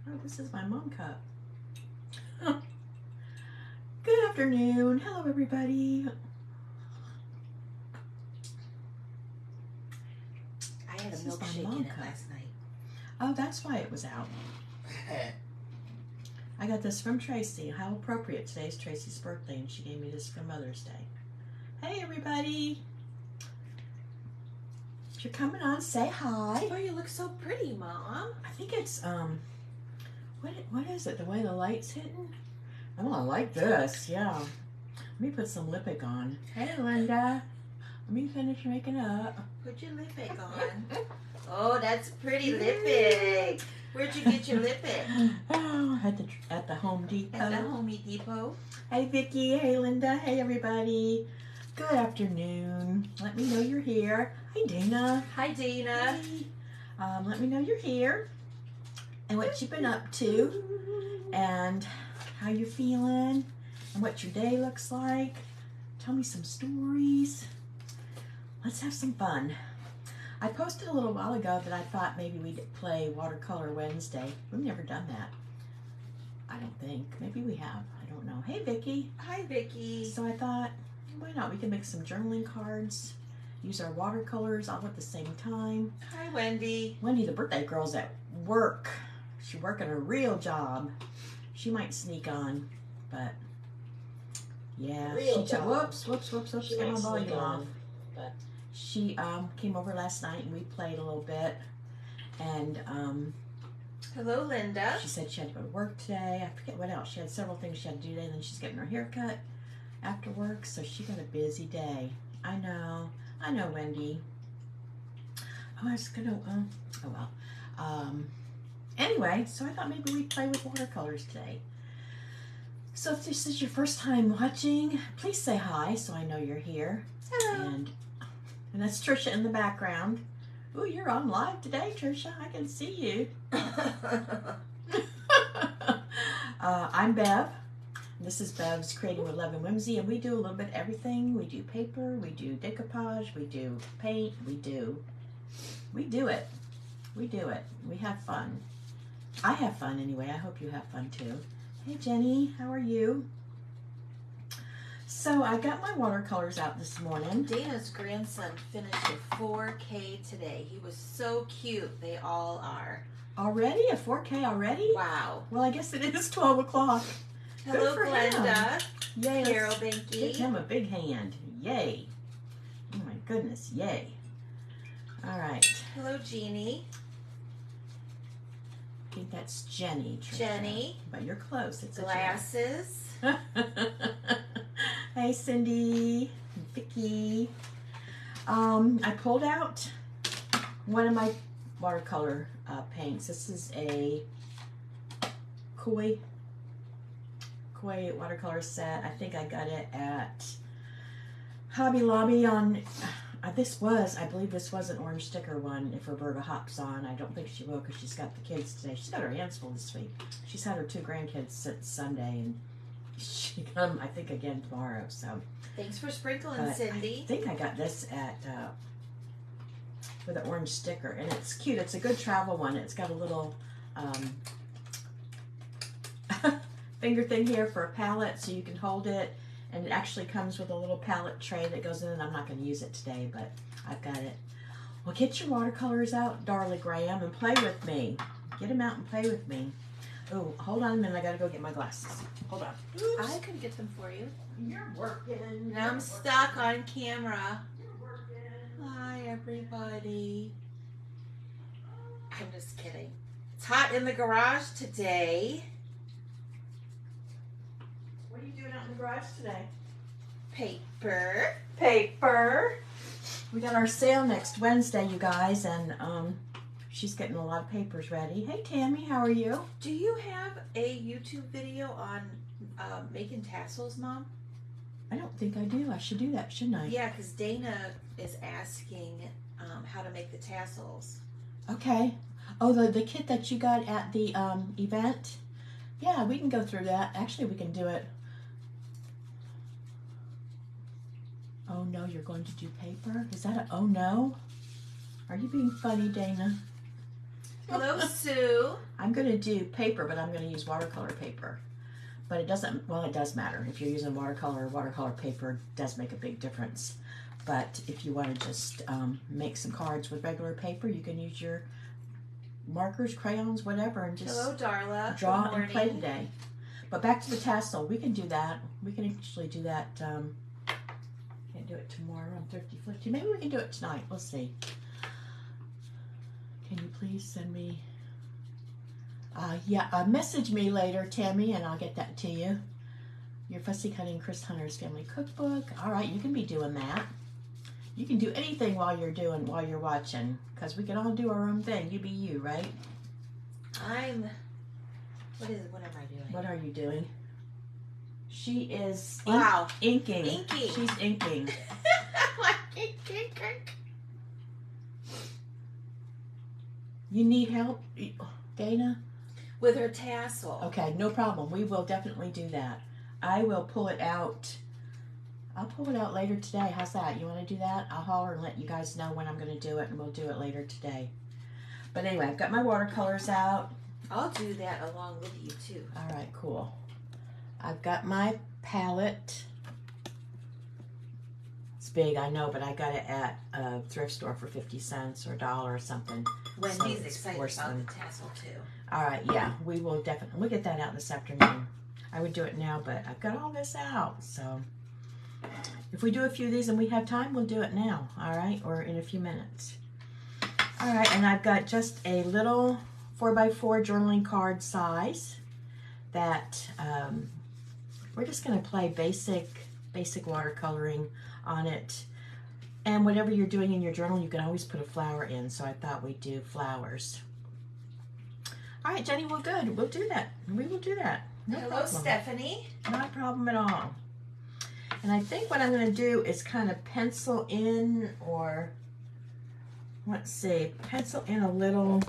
Oh, this is my mom cup. Good afternoon. Hello, everybody. I had a milkshake in it last night. Oh, that's why it was out. I got this from Tracy. How appropriate. Today's Tracy's birthday, and she gave me this for Mother's Day. Hey, everybody. If you're coming on, say hi. Oh, you look so pretty, Mom. I think it's, what is it? The way the light's hitting? Oh, I like this. Yeah. Let me put some lipstick on. Hey, Linda. Let me finish making up. Put your lipstick on. Oh, that's pretty lipstick. Where'd you get your lipstick? Oh, at the Home Depot. At the Home Depot. Hey, Vicki. Hey, Linda. Hey, everybody. Good afternoon. Let me know you're here. Hi, Dana. Hi, Dana. Hey. Let me know you're here and what you've been up to and how you're feeling and what your day looks like. Tell me some stories. Let's have some fun. I posted a little while ago that I thought maybe we'd play Watercolor Wednesday. We've never done that. I don't think. Maybe we have. I don't know. Hey, Vicki. Hi, Vicki. So I thought, why not? We can make some journaling cards, use our watercolors all at the same time. Hi, Wendy. Wendy, the birthday girl's at work. She's working a real job. She might sneak on, but yeah. Whoops. Get my volume off. But She came over last night and we played a little bit. And hello, Linda. she said she had to go to work today. I forget what else. She had several things she had to do today. And then she's getting her hair cut after work. So she got a busy day. I know, Wendy. Oh, I was gonna, oh well. Anyway, so I thought maybe we'd play with watercolors today. So if this is your first time watching, please say hi so I know you're here. Hello. And that's Trisha in the background. Ooh, you're on live today, Trisha. I can see you. I'm Bev. This is Bev's Creating with Love and Whimsy, and we do a little bit of everything. We do paper, we do decoupage, we do paint, we do it. We have fun. I have fun anyway. I hope you have fun too. Hey, Jenny, how are you? So I got my watercolors out this morning. Dana's grandson finished a 4K today. He was so cute. They all are. Already? A 4K already? Wow. Well, I guess it is 12 o'clock. Hello, for Glenda. Yay. Carol Let's Binky. give him a big hand. Yay. Oh my goodness. Yay. All right. Hello, Jeannie. I think that's Jenny. Trisha. Jenny. But you're close. It's Glasses. a Hey, Cindy. Vicki. I pulled out one of my watercolor paints. This is a koi watercolor set. I think I got it at Hobby Lobby on I believe this was an orange sticker one. If Roberta hops on, I don't think she will because she's got the kids today. She's got her hands full this week. She's had her 2 grandkids since Sunday, and she come I think again tomorrow. So Thanks for sprinkling, Cindy. I think I got this at with an orange sticker, and it's cute. It's a good travel one. It's got a little finger thing here for a palette so you can hold it, and it actually comes with a little palette tray that goes in, and I'm not going to use it today, but I've got it. Well, get your watercolors out, Darla Graham, and play with me. Get them out and play with me. Oh, hold on a minute. I got to go get my glasses. Hold on. Oops. I can get them for you. You're working. Now I'm stuck on camera. Hi, everybody. I'm just kidding. It's hot in the garage today. What are you doing out in the garage today? Paper. We got our sale next Wednesday, you guys, and she's getting a lot of papers ready. Hey, Tammy, how are you? Do you have a YouTube video on making tassels, Mom? I don't think I do. I should do that, shouldn't I? Yeah, because Dana is asking how to make the tassels. Okay. Oh, the kit that you got at the event? Yeah, we can go through that. Actually, we can do it. Oh, no, you're going to do paper? Is that a oh, no? Are you being funny, Dana? Hello, Sue. I'm going to do paper, but I'm going to use watercolor paper. But it doesn't, well, it does matter. If you're using watercolor paper does make a big difference. But if you want to just make some cards with regular paper, you can use your markers, crayons, whatever, and just Hello, Darla. draw and play today. But back to the tassel. We can do that. We can actually do that. Can't do it tomorrow. I'm thrifty. Maybe we can do it tonight. We'll see. Can you please send me... message me later, Tammy, and I'll get that to you. Your Fussy Cutting Chris Hunter's Family Cookbook. All right, you can be doing that. You can do anything while you're watching, because we can all do our own thing. You be you, right? What am I doing? What are you doing? She is inking. She's inking. You need help, Dana? With her tassel. Okay, no problem. We will definitely do that. I will pull it out. I'll pull it out later today. How's that? You want to do that? I'll holler and let you guys know when I'm going to do it, and we'll do it later today. But anyway, I've got my watercolors out. I'll do that along with you, too. All right, cool. I've got my palette. It's big, I know, but I got it at a thrift store for 50 cents or $1 or something. Wendy's excited about the tassel, too. All right, yeah, we will definitely. We'll get that out this afternoon. I would do it now, but I've got all this out, so if we do a few of these and we have time, we'll do it now, all right, or in a few minutes. All right, and I've got just a little 4x4 journaling card size that we're just going to play basic watercoloring on it. And whatever you're doing in your journal, you can always put a flower in, so I thought we'd do flowers. All right, Jenny, well, good. We'll do that. We will do that. No Hello, problem. Stephanie. Not a problem at all. And I think what I'm going to do is kind of pencil in, or let's see, pencil in a little.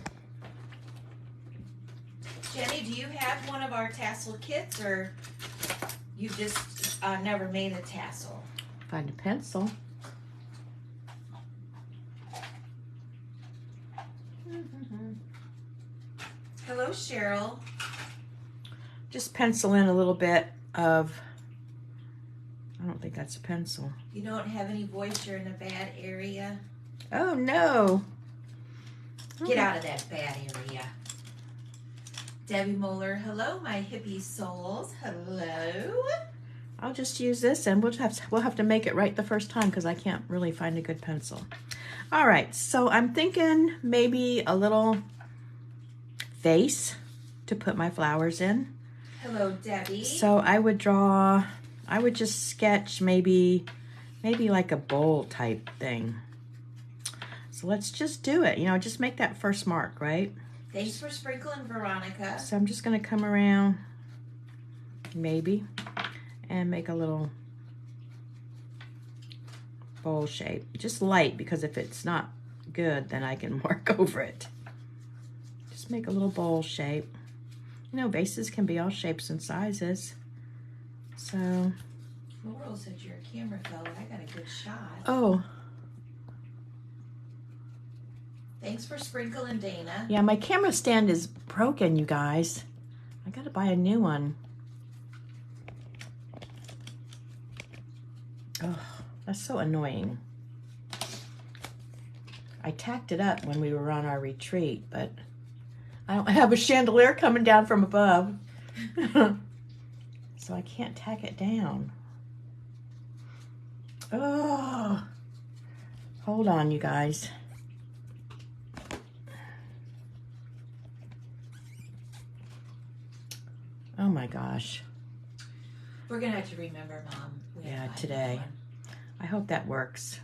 Jenny, do you have one of our tassel kits, or you just never made a tassel? Find a pencil. Hello, Cheryl. Just pencil in a little bit of, I don't think that's a pencil. You don't have any voice, you're in a bad area. Oh, no. Get out of that bad area. Debbie Moeller, hello, my hippie souls. Hello. I'll just use this, and we'll have to make it right the first time, because I can't really find a good pencil. All right, so I'm thinking maybe a little vase to put my flowers in. Hello, Debbie. So I would just sketch maybe like a bowl type thing. So let's just do it, just make that first mark, right? Thanks for sprinkling, Veronica. So I'm just gonna come around maybe and make a little bowl shape. Just light, because if it's not good, then I can mark over it. Just make a little bowl shape. Vases can be all shapes and sizes. So. Laurel said your camera fell, but I got a good shot. Oh. Thanks for sprinkling, Dana. Yeah, my camera stand is broken, you guys. I gotta buy a new one. Oh, that's so annoying. I tacked it up when we were on our retreat, but I don't have a chandelier coming down from above. So I can't tack it down. Oh, hold on, you guys. Oh my gosh. We're gonna have to remember, Mom. Yeah, today. I hope that works.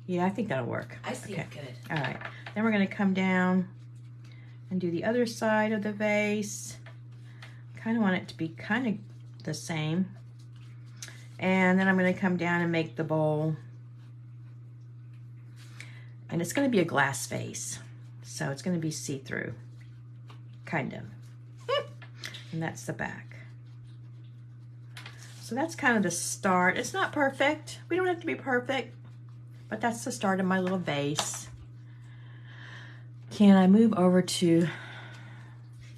Yeah, I think that'll work. I see it good. All right. Then we're gonna come down and do the other side of the vase. Kind of want it to be kind of the same. And then I'm going to come down and make the bowl. And it's going to be a glass vase. So it's going to be see-through. Kind of. And that's the back. So that's kind of the start. It's not perfect. We don't have to be perfect. But that's the start of my little vase. Can I move over to...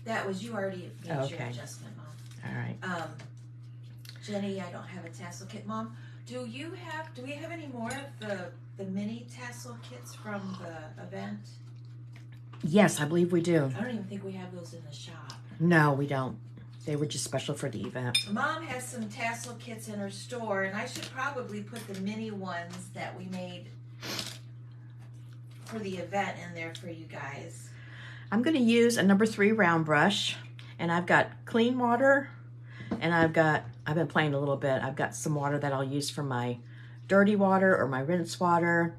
That was, you already made your Okay. adjustment, Mom. All right. Jenny, I don't have a tassel kit. Mom, do we have any more of the mini tassel kits from the event? Yes, I believe we do. I don't even think we have those in the shop. No, we don't. They were just special for the event. Mom has some tassel kits in her store, and I should probably put the mini ones that we made for the event in there for you guys. I'm going to use a number 3 round brush, and I've got clean water, and I've been playing a little bit. I've got some water that I'll use for my dirty water or my rinse water.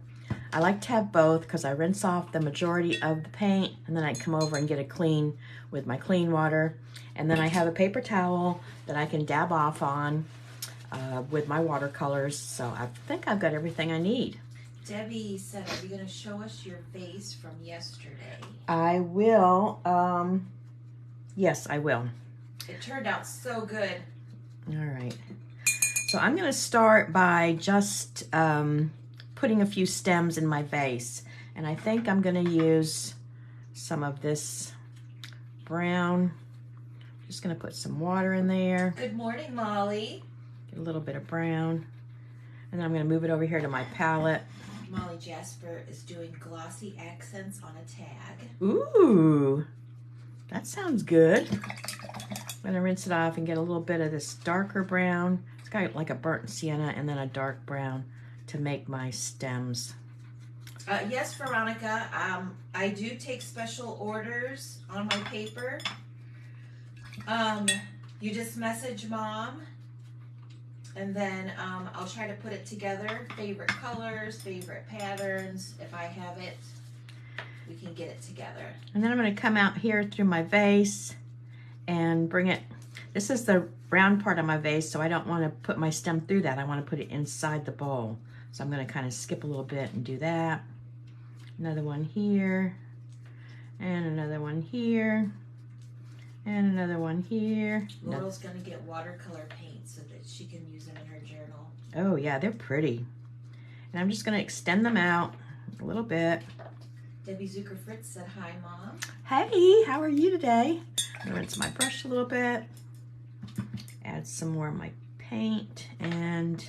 I like to have both because I rinse off the majority of the paint, and then I come over and get it clean with my clean water. And then I have a paper towel that I can dab off on with my watercolors. So I think I've got everything I need. Debbie said, are you going to show us your vase from yesterday? I will. Yes, I will. It turned out so good. All right. So I'm going to start by just putting a few stems in my vase. And I think I'm going to use some of this brown. Just going to put some water in there. Good morning, Molly. Get a little bit of brown. And then I'm going to move it over here to my palette. Molly Jasper is doing glossy accents on a tag. Ooh, that sounds good. I'm going to rinse it off and get a little bit of this darker brown. It's got like a burnt sienna and then a dark brown to make my stems. Yes, Veronica, I do take special orders on my paper. You just message Mom, and then I'll try to put it together. Favorite colors, favorite patterns. If I have it, we can get it together. And then I'm going to come out here through my vase and bring it. This is the round part of my vase, so I don't want to put my stem through that. I want to put it inside the bowl. So I'm going to kind of skip a little bit and do that. Another one here, and another one here, and another one here. Laurel's going to get watercolor paint so that she can use them in her journal. Oh yeah, they're pretty. And I'm just going to extend them out a little bit. Debbie Zucker Fritz said, hi, Mom. Hey, how are you today? I'm going to rinse my brush a little bit. Add some more of my paint and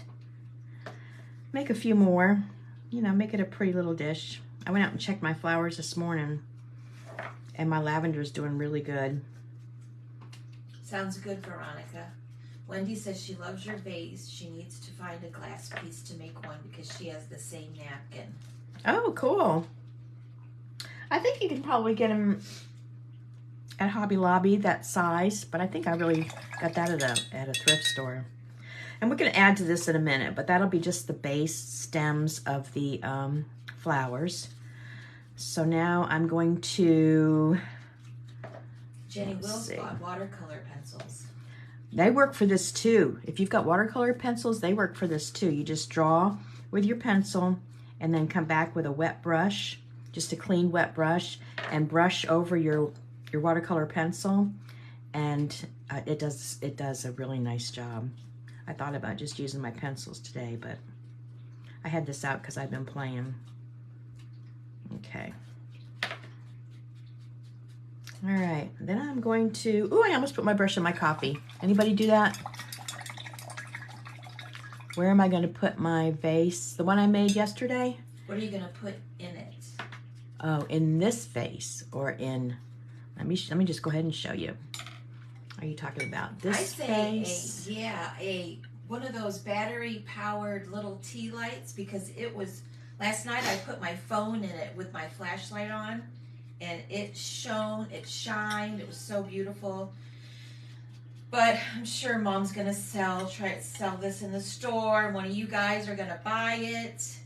make a few more. You know, make it a pretty little dish. I went out and checked my flowers this morning, and my lavender is doing really good. Sounds good, Veronica. Wendy says she loves your vase. She needs to find a glass piece to make one because she has the same napkin. Oh, cool. I think you can probably get them at Hobby Lobby, that size, but I think I really got that at a thrift store. And we're going to add to this in a minute, but that'll be just the base stems of the flowers. So now I'm going to... Jenny Will's got watercolor pencils. They work for this too. If you've got watercolor pencils, they work for this too. You just draw with your pencil and then come back with a wet brush, just a clean wet brush, and brush over your watercolor pencil, and it does a really nice job. I thought about just using my pencils today, but I had this out because I've been playing. Okay. All right, then I'm going to, ooh, I almost put my brush in my coffee. Anybody do that? Where am I going to put my vase? The one I made yesterday? What are you going to put in it? Oh, in this vase, or in, let me just go ahead and show you. Are you talking about this vase? One of those battery powered little tea lights, because it was, last night I put my phone in it with my flashlight on, and it shone, it shined, it was so beautiful. But I'm sure Mom's gonna try to sell this in the store, and one of you guys are gonna buy it.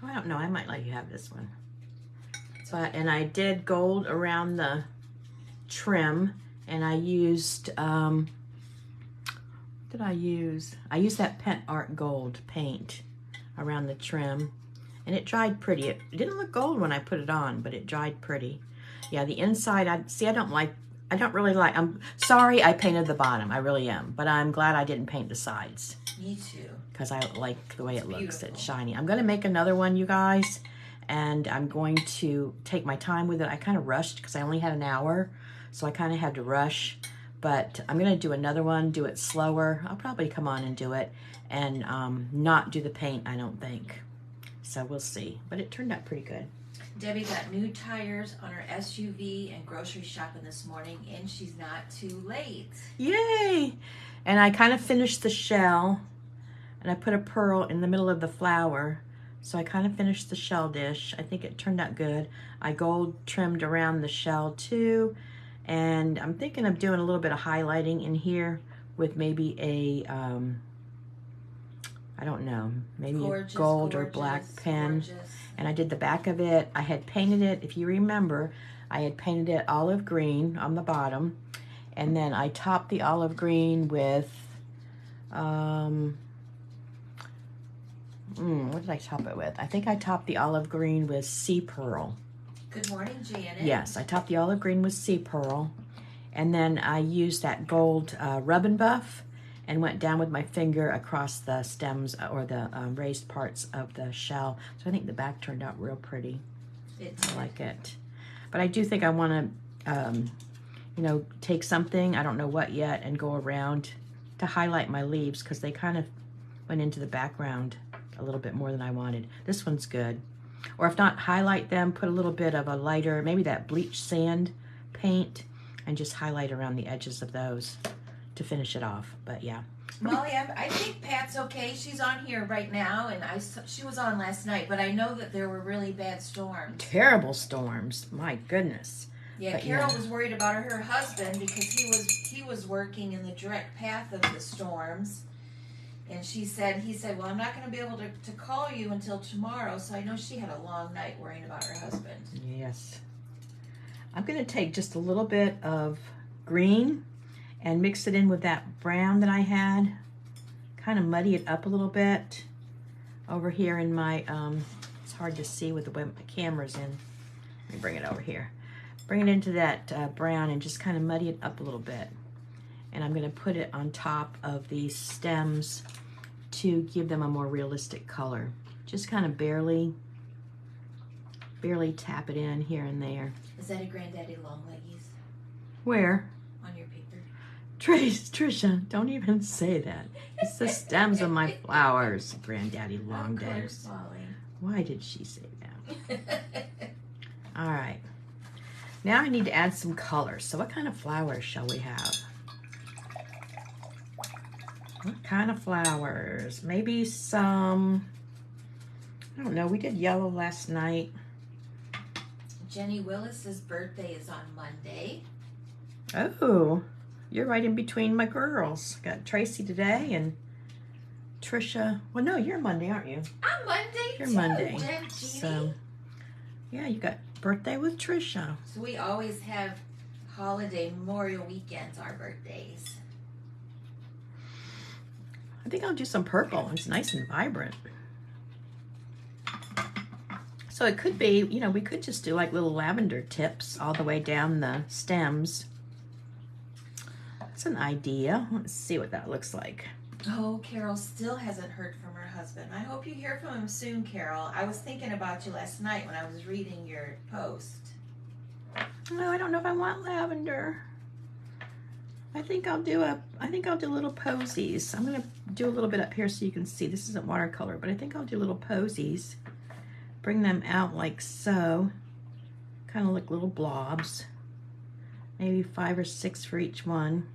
Oh, I don't know, I might let you have this one. And I did gold around the trim, and I used, what did I use? I used that Pent Art Gold paint around the trim, and it dried pretty. It didn't look gold when I put it on, but it dried pretty. Yeah, the inside, I'm sorry I painted the bottom, I really am, but I'm glad I didn't paint the sides. Me too. Because I like the way it looks, beautiful. it's shiny. I'm gonna make another one, you guys, and I'm going to take my time with it. I kind of rushed because I only had an hour, so I kind of had to rush. But I'm going to do another one, do it slower. I'll probably come on and do it and not do the paint, I don't think. So we'll see. But it turned out pretty good. Debbie got new tires on her SUV and grocery shopping this morning, and she's not too late. Yay! And I kind of finished the shell, and I put a pearl in the middle of the flower. So I kind of finished the shell dish. I think it turned out good. I gold trimmed around the shell too. And I'm thinking of doing a little bit of highlighting in here with maybe a, I don't know, maybe Gorgeous, a gold gorgeous, or black pen. gorgeous. And I did the back of it. I had painted it, if you remember, I had painted it olive green on the bottom. And then I topped the olive green with, what did I top it with? I think I topped the olive green with sea pearl. Good morning, Janet. Yes, I topped the olive green with sea pearl. And then I used that gold rub and buff and went down with my finger across the stems or the raised parts of the shell. So I think the back turned out real pretty. I like it. But I do think I want to, you know, take something, I don't know what yet, and go around to highlight my leaves because they kind of went into the background a little bit more than I wanted. This one's good. Or if not, highlight them, put a little bit of a lighter, maybe that bleach sand paint, and just highlight around the edges of those to finish it off. But yeah. Molly, I think Pat's okay. She's on here right now, and she was on last night, but I know that there were really bad storms. Terrible storms. My goodness. Yeah, But Carol was worried about her husband because he was working in the direct path of the storms. And he said, well, I'm not going to be able to call you until tomorrow. So I know she had a long night worrying about her husband. Yes. I'm going to take just a little bit of green and mix it in with that brown that I had. Kind of muddy it up a little bit over here in my, it's hard to see with the way my camera's in. Let me bring it over here. Bring it into that brown and just kind of muddy it up a little bit. And I'm going to put it on top of these stems to give them a more realistic color. Just kind of barely tap it in here and there. Is that a Granddaddy long leggies Where? on your paper? Trisha, don't even say that. It's the stems of my flowers, Granddaddy long Of course, days. Molly. Why did she say that? All right. Now I need to add some color. So what kind of flowers shall we have? What kind of flowers? Maybe some, I don't know, we did yellow last night. Jenny Willis's birthday is on Monday. Oh, you're right in between my girls. Got Tracy today and Trisha. Well, no, you're Monday, aren't you? I'm Monday You're too, Monday. Jeannie. So, yeah, you got birthday with Trisha. So we always have holiday Memorial weekends, our birthdays. I think I'll do some purple. It's nice and vibrant. So it could be, you know, we could just do like little lavender tips all the way down the stems. That's an idea. Let's see what that looks like. Oh, Carol still hasn't heard from her husband. I hope you hear from him soon, Carol. I was thinking about you last night when I was reading your post. No, I don't know if I want lavender. I think I'll do little posies. I'm gonna do a little bit up here so you can see. This isn't watercolor, but I think I'll do little posies. Bring them out like so. Kind of like little blobs. Maybe 5 or 6 for each one.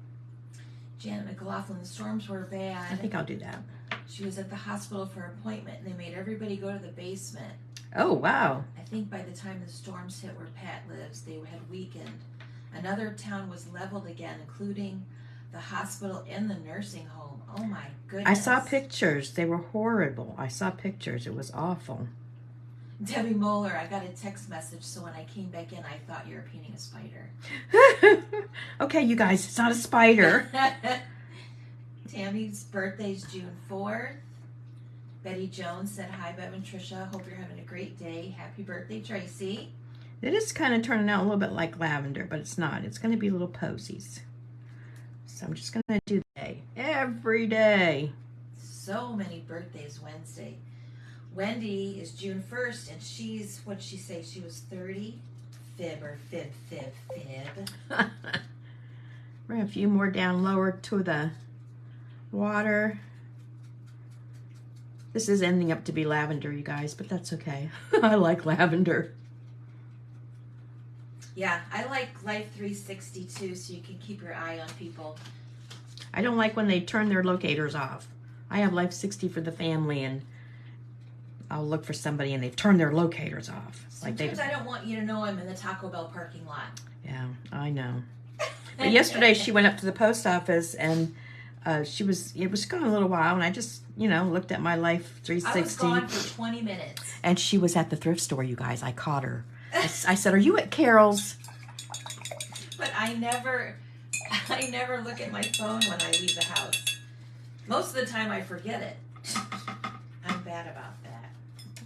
Janet McLaughlin, the storms were bad. I think I'll do that. She was at the hospital for an appointment, and they made everybody go to the basement. Oh, wow. I think by the time the storms hit where Pat lives, they had weakened. Another town was leveled again, including the hospital and the nursing home. Oh my goodness. I saw pictures. They were horrible. I saw pictures. It was awful. Debbie Moeller, I got a text message, so when I came back in, I thought you were painting a spider. Okay, you guys, it's not a spider. Tammy's birthday's June 4th. Betty Jones said, hi, Bev and Trisha. Hope you're having a great day. Happy birthday, Tracy. It is kind of turning out a little bit like lavender, but it's not. It's going to be little posies. So I'm just going to do that every day. So many birthdays Wednesday. Wendy is June 1st, and she's, what'd she say? She was 30? Fib. Bring a few more down lower to the water. This is ending up to be lavender, you guys, but that's okay. I like lavender. Yeah, I like Life 360 too, so you can keep your eye on people. I don't like when they turn their locators off. I have Life 60 for the family, and I'll look for somebody and they've turned their locators off. Sometimes I don't want you to know I'm in the Taco Bell parking lot. Yeah, I know. But yesterday she went up to the post office and it was gone a little while, and I just, looked at my Life 360. I was gone for 20 minutes. And she was at the thrift store, you guys. I caught her. I said, "Are you at Carol's?" But I never look at my phone when I leave the house. Most of the time I forget it. I'm bad about that.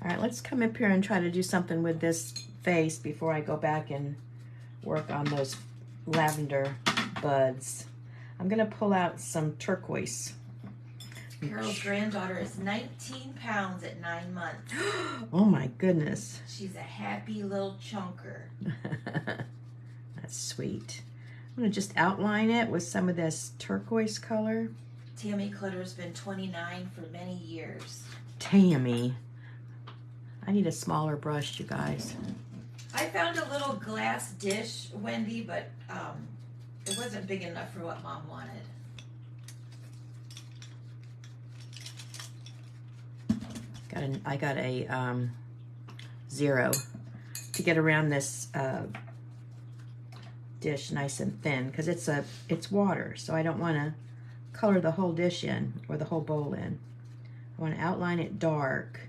All right, let's come up here and try to do something with this face before I go back and work on those lavender buds. I'm going to pull out some turquoise. Carol's granddaughter is 19 pounds at 9 months. Oh my goodness. She's a happy little chunker. That's sweet. I'm going to just outline it with some of this turquoise color. Tammy Clutter's been 29 for many years. Tammy. I need a smaller brush, you guys. I found a little glass dish, Wendy, but it wasn't big enough for what Mom wanted. I got a 0 to get around this dish nice and thin, because it's water, so I don't want to color the whole dish in or the whole bowl in. I want to outline it dark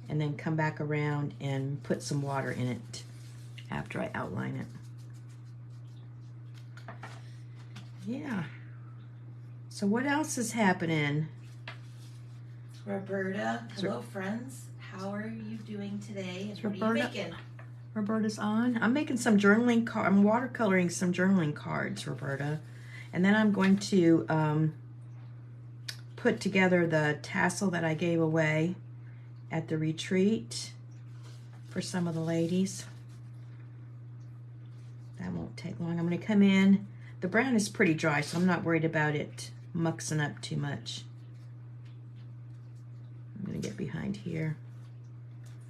and then come back around and put some water in it after I outline it. Yeah. So what else is happening? Roberta, hello friends. How are you doing today? And what are you making? Roberta's on. I'm making some journaling cards. I'm watercoloring some journaling cards, Roberta. And then I'm going to put together the tassel that I gave away at the retreat for some of the ladies. That won't take long. I'm going to come in. The brown is pretty dry, so I'm not worried about it muxing up too much. I'm going to get behind here.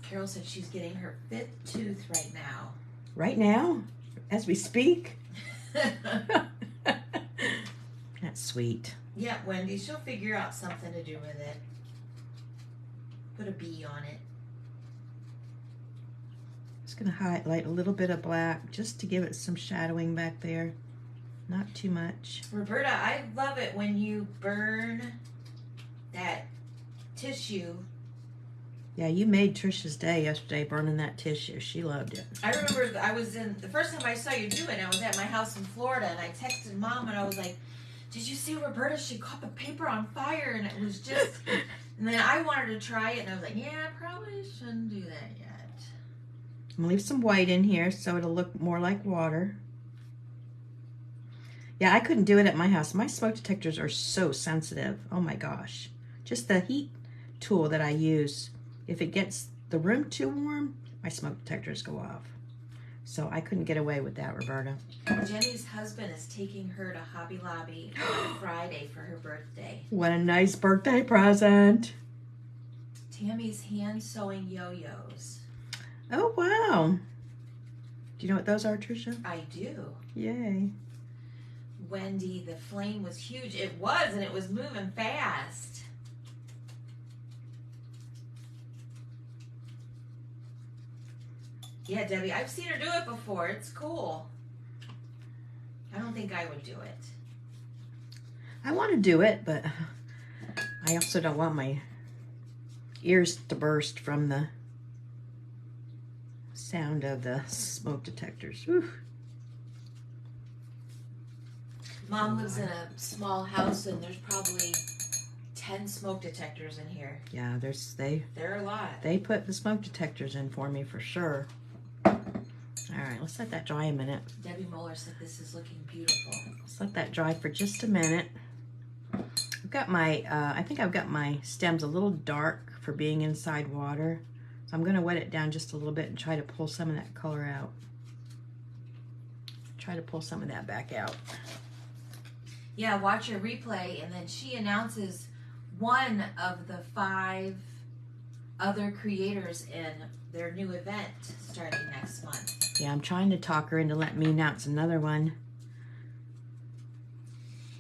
Carol said she's getting her 5th tooth right now. Right now? As we speak? That's sweet. Yeah, Wendy, she'll figure out something to do with it. Put a bee on it. Just going to highlight a little bit of black just to give it some shadowing back there. Not too much. Roberta, I love it when you burn that tissue. Yeah, you made Trisha's day yesterday burning that tissue. She loved it. I remember the first time I saw you do it, I was at my house in Florida, and I texted Mom, and I was like, "Did you see Roberta? She caught the paper on fire," and it was just... And then I wanted to try it, and I was like, "Yeah, I probably shouldn't do that yet." I'm going to leave some white in here so it'll look more like water. Yeah, I couldn't do it at my house. My smoke detectors are so sensitive. Oh my gosh. Just the heat tool that I use, if it gets the room too warm, my smoke detectors go off. So I couldn't get away with that, Roberta. Jenny's husband is taking her to Hobby Lobby on Friday for her birthday. What a nice birthday present. Tammy's hand sewing yo-yos. Oh, wow. Do you know what those are, Tricia? I do. Yay. Wendy, the flame was huge. It was, and it was moving fast. Yeah, Debbie, I've seen her do it before. It's cool. I don't think I would do it. I want to do it, but I also don't want my ears to burst from the sound of the smoke detectors. Whew. Mom lives in a small house, and there's probably 10 smoke detectors in here. Yeah, There are a lot. They put the smoke detectors in for me for sure. All right, let's let that dry a minute. Debbie Moeller said this is looking beautiful. Let's let that dry for just a minute. I've got my, I think I've got my stems a little dark for being inside water. So I'm going to wet it down just a little bit and try to pull some of that color out. Try to pull some of that back out. Yeah, watch her replay, and then she announces one of the 5 other creators in their new event starting next month. Yeah, I'm trying to talk her into letting me announce another one.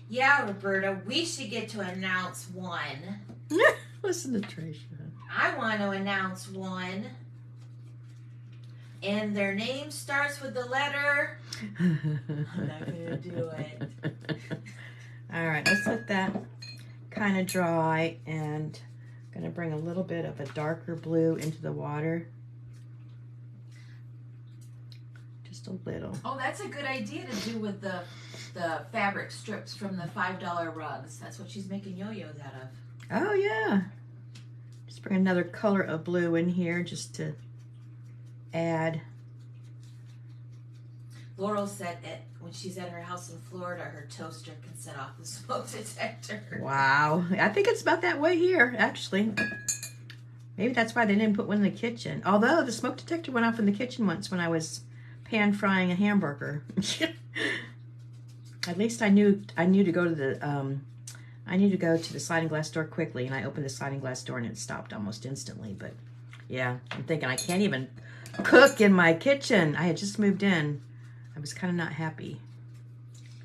Yeah, Roberta, we should get to announce one. Listen to Tricia. I want to announce one. And their name starts with the letter. I'm not going to do it. All right, let's let that kind of dry, and I'm going to bring a little bit of a darker blue into the water. Just a little. Oh, that's a good idea to do with the fabric strips from the $5 rugs. That's what she's making yo-yos out of. Oh, yeah. Just bring another color of blue in here just to add. Laurel said when she's at her house in Florida, her toaster can set off the smoke detector. Wow. I think it's about that way here, actually. Maybe that's why they didn't put one in the kitchen. Although the smoke detector went off in the kitchen once when I was pan frying a hamburger. At least I knew to go to the sliding glass door quickly, and I opened the sliding glass door and it stopped almost instantly. But yeah, I'm thinking I can't even cook in my kitchen. I had just moved in. I was kind of not happy.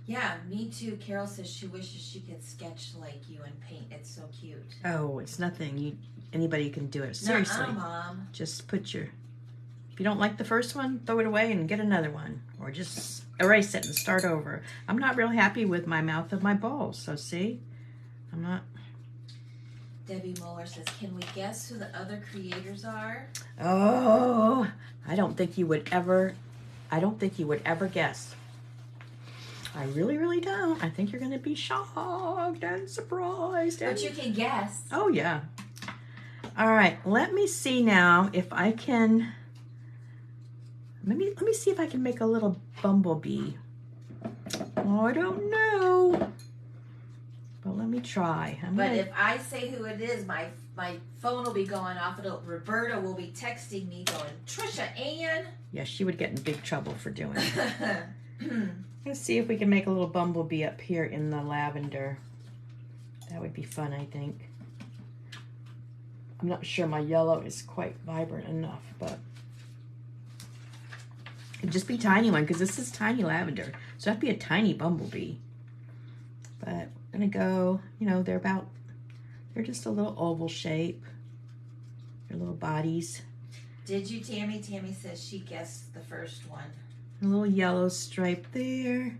Yeah, me too. Carol says she wishes she could sketch like you and paint. It's so cute. Oh, it's nothing. Anybody can do it. Seriously. Nuh-uh, Mom. Just if you don't like the first one, throw it away and get another one. Or just erase it and start over. I'm not real happy with my mouth of my balls. So see, I'm not. Debbie Moeller says, can we guess who the other creators are? Oh, I don't think you would ever guess. I really, really don't. I think you're going to be shocked and surprised. But you can guess. Oh, yeah. All right. Let me see now if I can. Let me see if I can make a little bumblebee. Oh, I don't know. But let me try. If I say who it is, my phone will be going off. Roberta will be texting me going, Trisha Ann. Yeah, she would get in big trouble for doing it. Let's see if we can make a little bumblebee up here in the lavender. That would be fun, I think. I'm not sure my yellow is quite vibrant enough, but it'd just be a tiny one because this is tiny lavender. So that'd be a tiny bumblebee. But I'm gonna go, they're just a little oval shape. Their little bodies. Did you, Tammy? Tammy says she guessed the first one. A little yellow stripe there.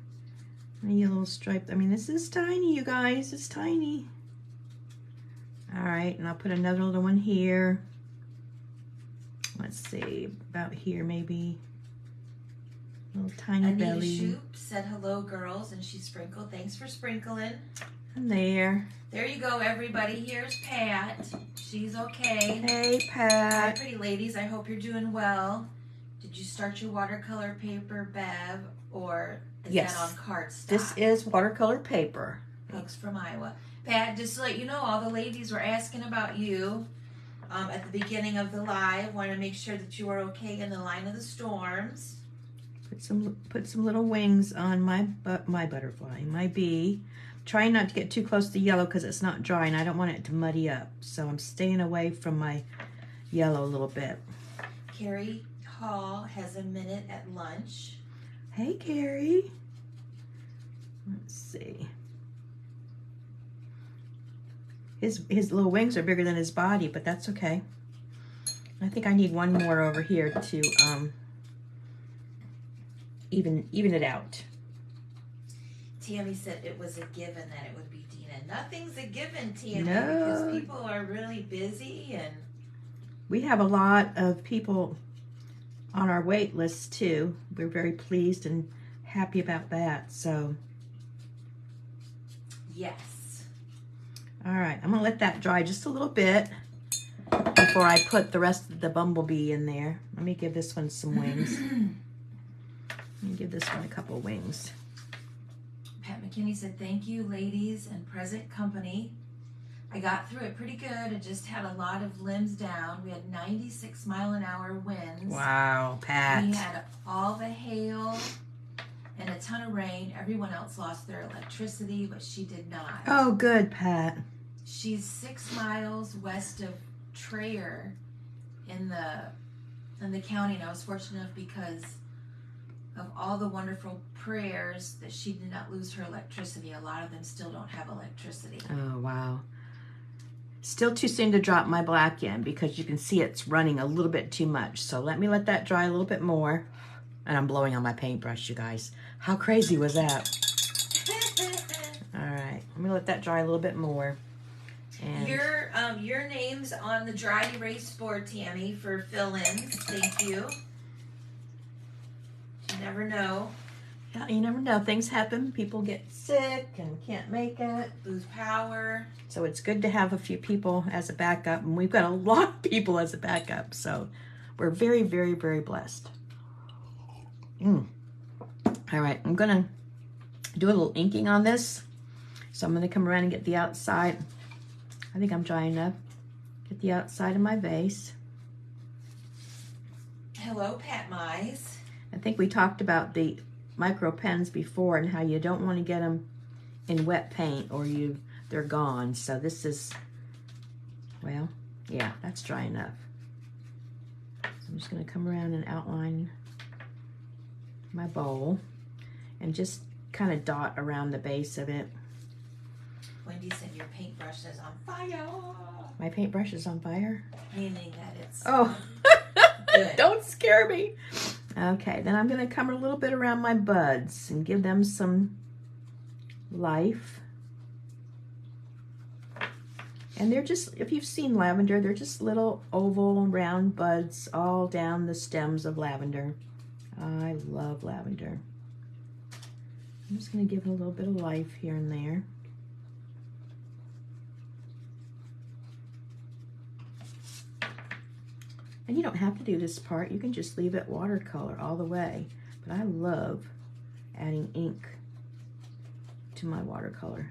And a yellow stripe. I mean, this is tiny, you guys. It's tiny. All right, and I'll put another little one here. Let's see, about here maybe. Little tiny Anita belly. Shoop said hello, girls, and she sprinkled. Thanks for sprinkling. And there. There you go, everybody. Here's Pat. She's okay. Hey, Pat. Hi, pretty ladies. I hope you're doing well. Did you start your watercolor paper, Bev, or is Yes. that on cardstock? This is watercolor paper. Hugs from Iowa. Pat, just to let you know, all the ladies were asking about you at the beginning of the live. Want to make sure that you are okay in the line of the storms. Put some little wings on my butterfly, my bee. Trying not to get too close to yellow because it's not dry and I don't want it to muddy up. So I'm staying away from my yellow a little bit. Carrie Hall has a minute at lunch. Hey, Carrie. Let's see. His little wings are bigger than his body, but that's okay. I think I need one more over here to even it out. Tammy said it was a given that it would be Dina. Nothing's a given, Tammy, No. because people are really busy and We have a lot of people on our wait list too. We're very pleased and happy about that. So, yes. all right, I'm gonna let that dry just a little bit before I put the rest of the bumblebee in there. Let me give this one some wings. Let me give this one a couple wings. Pat McKinney said, thank you, ladies and present company. I got through it pretty good. I just had a lot of limbs down. We had 96-mile-an-hour winds. Wow, Pat. We had all the hail and a ton of rain. Everyone else lost their electricity, but she did not. Oh, good, Pat. She's 6 miles west of Traer in the county, and I was fortunate enough because of all the wonderful prayers that she did not lose her electricity. A lot of them still don't have electricity. Oh, wow. Still too soon to drop my black in because you can see it's running a little bit too much. So let me let that dry a little bit more. And I'm blowing on my paintbrush, you guys. How crazy was that? All right, let me let that dry a little bit more. And Your name's on the dry erase board, Tammy, for fill-ins. Thank you. You never know. yeah, you never know. Things happen. People get sick and can't make it. Lose power. So it's good to have a few people as a backup. And we've got a lot of people as a backup. So we're very, very, very blessed. All right, I'm going to do a little inking on this. So I'm going to come around and get the outside. I think I'm dry enough. Get the outside of my vase. Hello, Pat Mize. I think we talked about the micro pens before and how you don't want to get them in wet paint or they're gone. So this is, well, yeah, that's dry enough. So I'm just going to come around and outline my bowl and just kind of dot around the base of it. Wendy said your paintbrush is on fire. My paintbrush is on fire? Meaning that it's Oh, good. Don't scare me. Okay, then I'm going to come a little bit around my buds and give them some life. And they're just, if you've seen lavender, they're just little oval round buds all down the stems of lavender. I love lavender. I'm just going to give it a little bit of life here and there. And you don't have to do this part. You can just leave it watercolor all the way. But I love adding ink to my watercolor.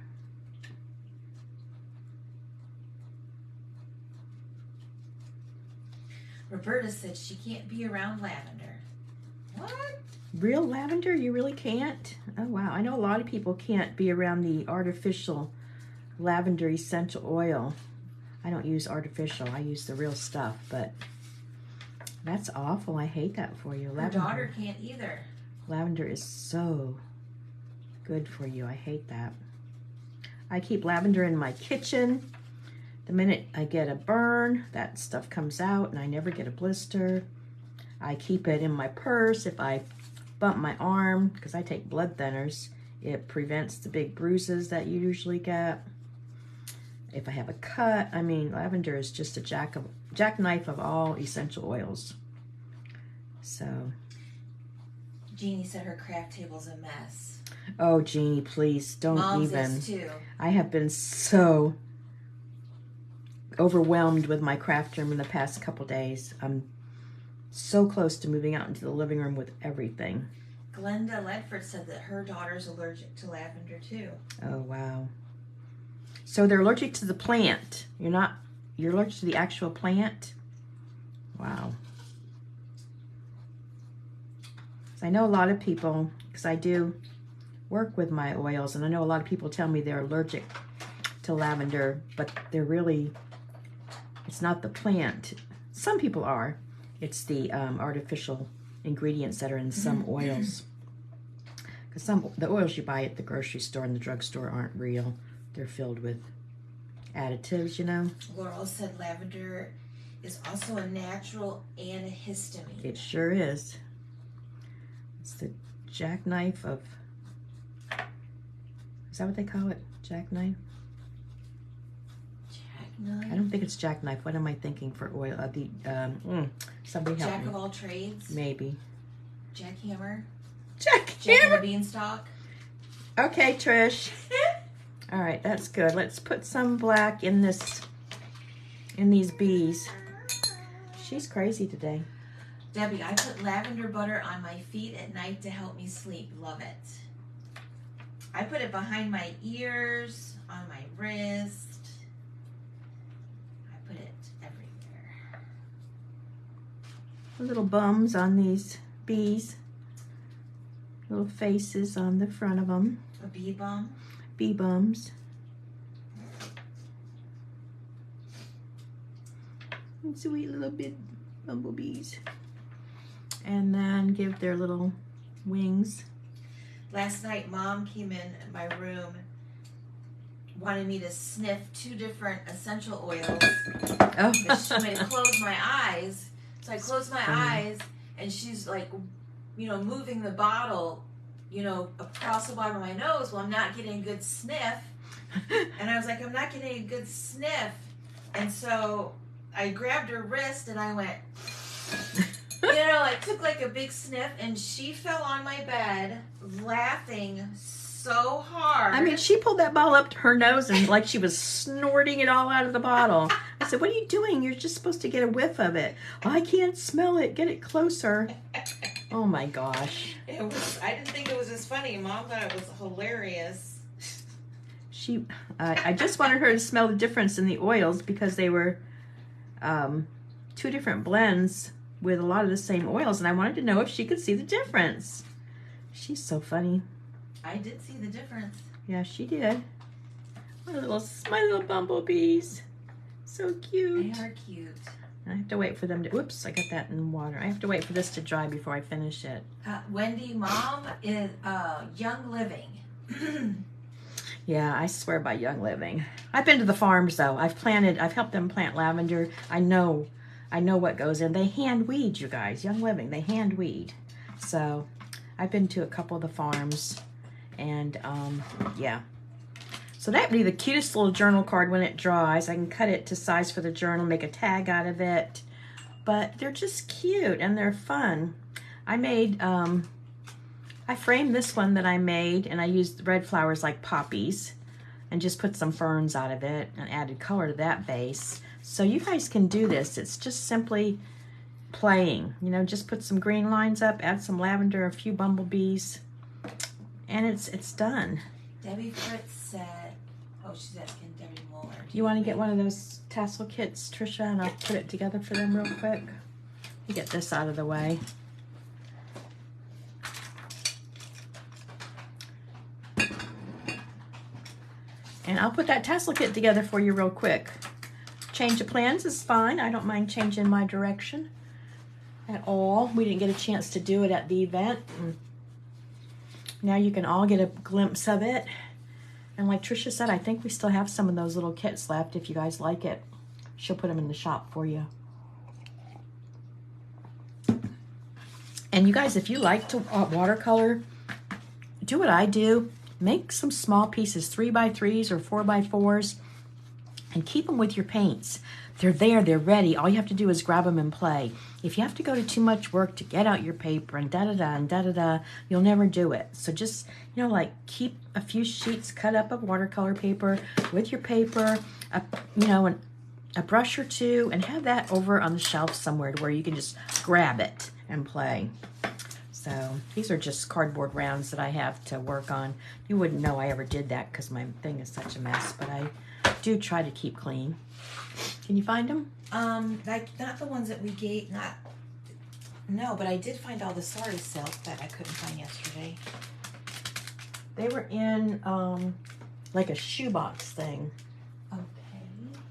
Roberta said she can't be around lavender. What? Real lavender? You really can't? Oh, wow. I know a lot of people can't be around the artificial lavender essential oil. I don't use artificial. I use the real stuff, but that's awful. I hate that for you. Her daughter can't either. Lavender is so good for you. I hate that. I keep lavender in my kitchen. The minute I get a burn, that stuff comes out and I never get a blister. I keep it in my purse. If I bump my arm, because I take blood thinners, it prevents the big bruises that you usually get. If I have a cut, I mean, lavender is just a jackknife of all essential oils. So. Jeannie said her craft table's a mess. Oh, Jeannie, please don't Mom's even. is too. I have been so overwhelmed with my craft room in the past couple days. I'm so close to moving out into the living room with everything. Glenda Ledford said that her daughter's allergic to lavender too. Oh, wow. So they're allergic to the plant. You're allergic to the actual plant? Wow. So I know a lot of people, because I do work with my oils, and I know a lot of people tell me they're allergic to lavender, but they're really, it's not the plant. Some people are. It's the artificial ingredients that are in some oils. Because the oils you buy at the grocery store and the drugstore aren't real. They're filled with additives, you know. Laurel said lavender is also a natural antihistamine. It sure is. It's the jackknife of, is that what they call it? Jackknife? Jackknife? I don't think it's jackknife. What am I thinking for oil? Somebody help me. Jack of all trades? Maybe. Jackhammer? Jack Jack of the beanstalk? Okay, Trish. All right, that's good. Let's put some black in these bees. She's crazy today. Debbie, I put lavender butter on my feet at night to help me sleep. Love it. I put it behind my ears, on my wrist. little bums on these bees. Little faces on the front of them. A bee bum? Bee bums. And sweet little bit bumblebees. And then give their little wings. Last night, Mom came in my room, wanted me to sniff 2 different essential oils. Oh. She wanted me to close my eyes. So I closed my eyes, and she's like, you know, moving the bottle, you know, across the bottom of my nose. Well, I'm not getting a good sniff. And I was like, I'm not getting a good sniff. And so I grabbed her wrist, and I went... You know, I took like a big sniff, and she fell on my bed laughing so hard. I mean, she pulled that bottle up to her nose and like she was snorting it all out of the bottle. I said, what are you doing? You're just supposed to get a whiff of it. Oh, I can't smell it. Get it closer. Oh my gosh. I didn't think it was as funny. Mom thought it was hilarious. I just wanted her to smell the difference in the oils because they were 2 different blends with a lot of the same oils, and I wanted to know if she could see the difference. She's so funny. I did see the difference. Yeah, she did. My little bumblebees. So cute. They are cute. I have to wait for them to, whoops, I got that in water. I have to wait for this to dry before I finish it. Wendy, Mom is Young Living. Yeah, I swear by Young Living. I've been to the farms though. I've helped them plant lavender. I know what goes in. They hand weed, you guys. Young Living, they hand weed. So I've been to a couple of the farms, and yeah. So that would be the cutest little journal card when it dries. I can cut it to size for the journal, make a tag out of it. But they're just cute and they're fun. I made, I framed this one that I made, and I used red flowers like poppies and just put some ferns out of it and added color to that base. So you guys can do this. It's just simply playing. You know, just put some green lines up, add some lavender, a few bumblebees, and it's done. Debbie Fritz said, oh, she's asking Debbie Muller. You want to get one of those tassel kits, Trisha, and I'll put it together for them real quick. You get this out of the way. And I'll put that tassel kit together for you real quick. Change of plans is fine. I don't mind changing my direction at all. We didn't get a chance to do it at the event. Now you can all get a glimpse of it. And like Trisha said, I think we still have some of those little kits left if you guys like it. She'll put them in the shop for you. And you guys, if you like to watercolor, do what I do. Make some small pieces, 3x3s or 4x4s, and keep them with your paints. They're there, they're ready. All you have to do is grab them and play. If you have to go to too much work to get out your paper and da-da-da and da-da-da, you'll never do it. So just, you know, like keep a few sheets cut up of watercolor paper with your paper, you know, a brush or two, and have that over on the shelf somewhere to where you can just grab it and play. So these are just cardboard rounds that I have to work on. You wouldn't know I ever did that because my thing is such a mess, but I do try to keep clean. Can you find them? Like not the ones that we gave, no, but I did find all the sorry silk that I couldn't find yesterday. They were in like a shoebox thing. Okay.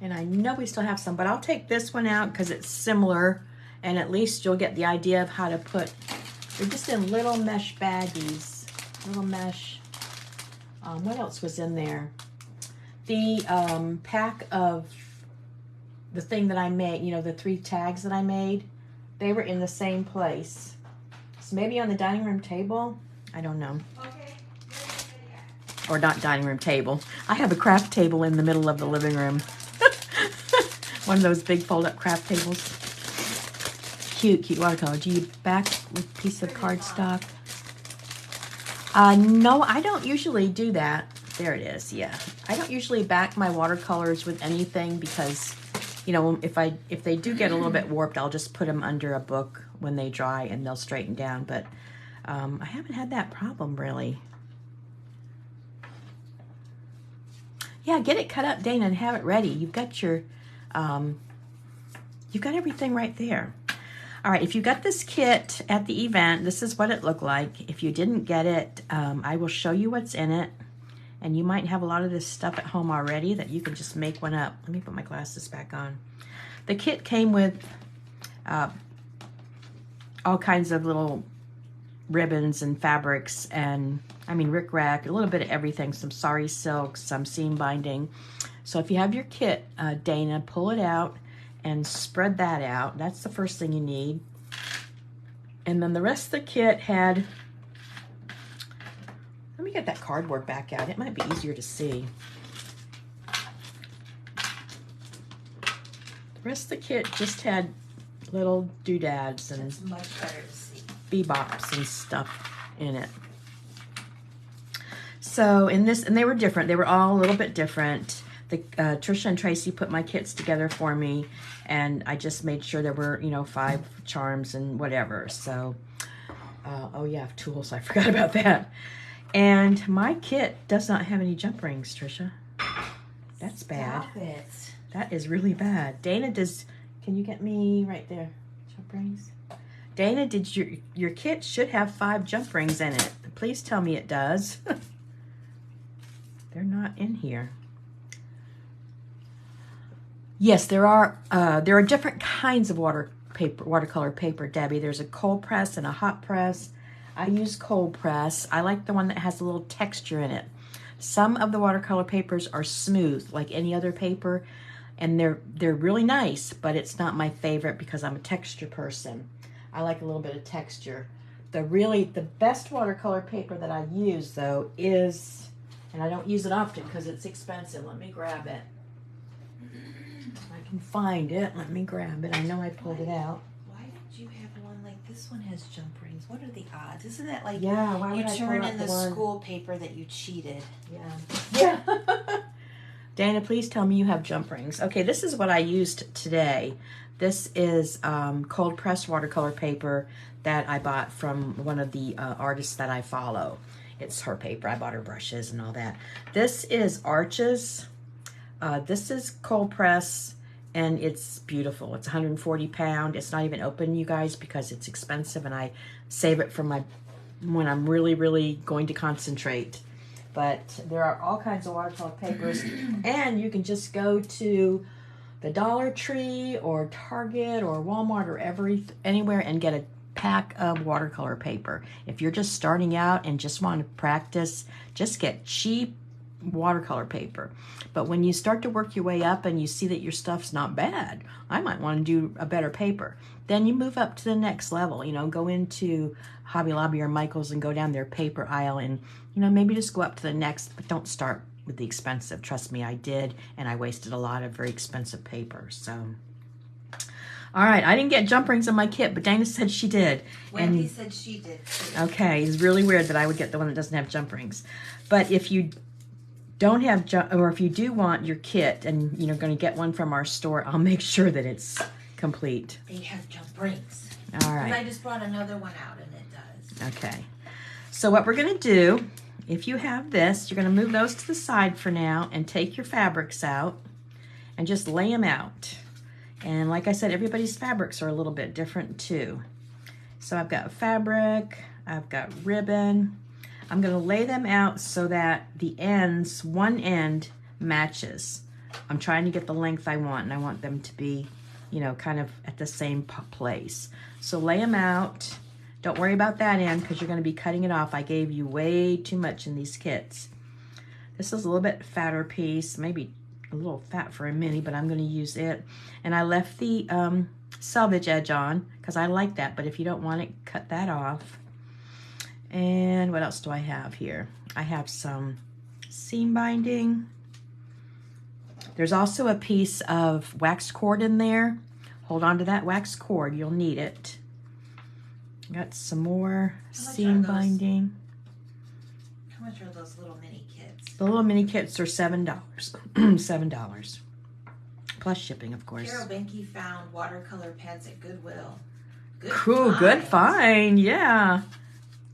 And I know we still have some, but I'll take this one out because it's similar, and at least you'll get the idea of how to put, they're just in little mesh baggies, little mesh. What else was in there? The pack of the thing that I made, you know, the 3 tags that I made, they were in the same place. So maybe on the dining room table? I don't know. Okay. Or not dining room table. I have a craft table in the middle of the living room. One of those big fold-up craft tables. Cute, cute watercolor. Do you back with a piece of cardstock? No, I don't usually do that. There it is, yeah. I don't usually back my watercolors with anything because, you know, if they do get a little bit warped, I'll just put them under a book when they dry and they'll straighten down. But I haven't had that problem really. Yeah, get it cut up, Dana, and have it ready. You've got your, you've got everything right there. All right, if you got this kit at the event, this is what it looked like. If you didn't get it, I will show you what's in it. And you might have a lot of this stuff at home already that you can just make one up. Let me put my glasses back on. The kit came with all kinds of little ribbons and fabrics and, I mean, rickrack, a little bit of everything, some sari silk, some seam binding. So if you have your kit, Dana, pull it out and spread that out. That's the first thing you need. And then the rest of the kit had, let me get that cardboard back out. It might be easier to see. The rest of the kit just had little doodads and It's much better to see. bebops and stuff in it. So in this, and they were different. They were all a little bit different. Trisha and Tracy put my kits together for me, and I just made sure there were, you know, 5 charms and whatever. So, oh yeah, tools. I forgot about that. And my kit does not have any jump rings, Trisha. That's bad. Stop it. That is really bad. Dana, can you get me right there? Jump rings. Dana, did your kit should have 5 jump rings in it. Please tell me it does. They're not in here. Yes, there are different kinds of watercolor paper, Debbie. There's a cold press and a hot press. I use cold press. I like the one that has a little texture in it. Some of the watercolor papers are smooth, like any other paper, and they're really nice, but it's not my favorite because I'm a texture person. I like a little bit of texture. The best watercolor paper that I use, though, is, and I don't use it often because it's expensive. Let me grab it. I can find it. Let me grab it. I know I pulled it out. Why did you have one like this one has jump rings? What are the odds? Isn't that like Yeah, why you would I turn pull out in the the one? school paper that you cheated? Yeah. Dana, please tell me you have jump rings. Okay, this is what I used today. This is cold press watercolor paper that I bought from one of the artists that I follow. It's her paper. I bought her brushes and all that. This is Arches. This is cold press, and it's beautiful. It's 140 pound. It's not even open, you guys, because it's expensive, and I save it for when I'm really, really going to concentrate. But there are all kinds of watercolor papers, and you can just go to the Dollar Tree or Target or Walmart or anywhere and get a pack of watercolor paper. If you're just starting out and just want to practice, just get cheap watercolor paper. But when you start to work your way up and you see that your stuff's not bad, I might want to do a better paper. Then you move up to the next level, you know, go into Hobby Lobby or Michael's and go down their paper aisle and, you know, maybe just go up to the next, but don't start with the expensive. Trust me, I did, and I wasted a lot of very expensive paper. So, all right, I didn't get jump rings on my kit, but Dana said she did. Wendy said she did too. Okay, it's really weird that I would get the one that doesn't have jump rings. But if you don't have or if you do want your kit and you're going to get one from our store, I'll make sure that it's complete. They have jump rings. All right. I just brought another one out and it does. Okay. So what we're going to do, if you have this, you're going to move those to the side for now and take your fabrics out and just lay them out. And like I said, everybody's fabrics are a little bit different too. So I've got fabric, I've got ribbon. I'm going to lay them out so that the ends, one end matches. I'm trying to get the length I want, and I want them to be, you know, kind of at the same place. So lay them out. Don't worry about that end because you're going to be cutting it off. I gave you way too much in these kits. This is a little bit fatter piece, maybe a little fat for a mini, but I'm going to use it. And I left the selvage edge on because I like that, but if you don't want it, cut that off. And what else do I have here? I have some seam binding. There's also a piece of wax cord in there. Hold on to that wax cord, you'll need it. Got some more seam binding. How much are those little mini kits? The little mini kits are $7. $7. Plus shipping, of course. Carol Benke found watercolor pads at Goodwill. Cool, good find, yeah.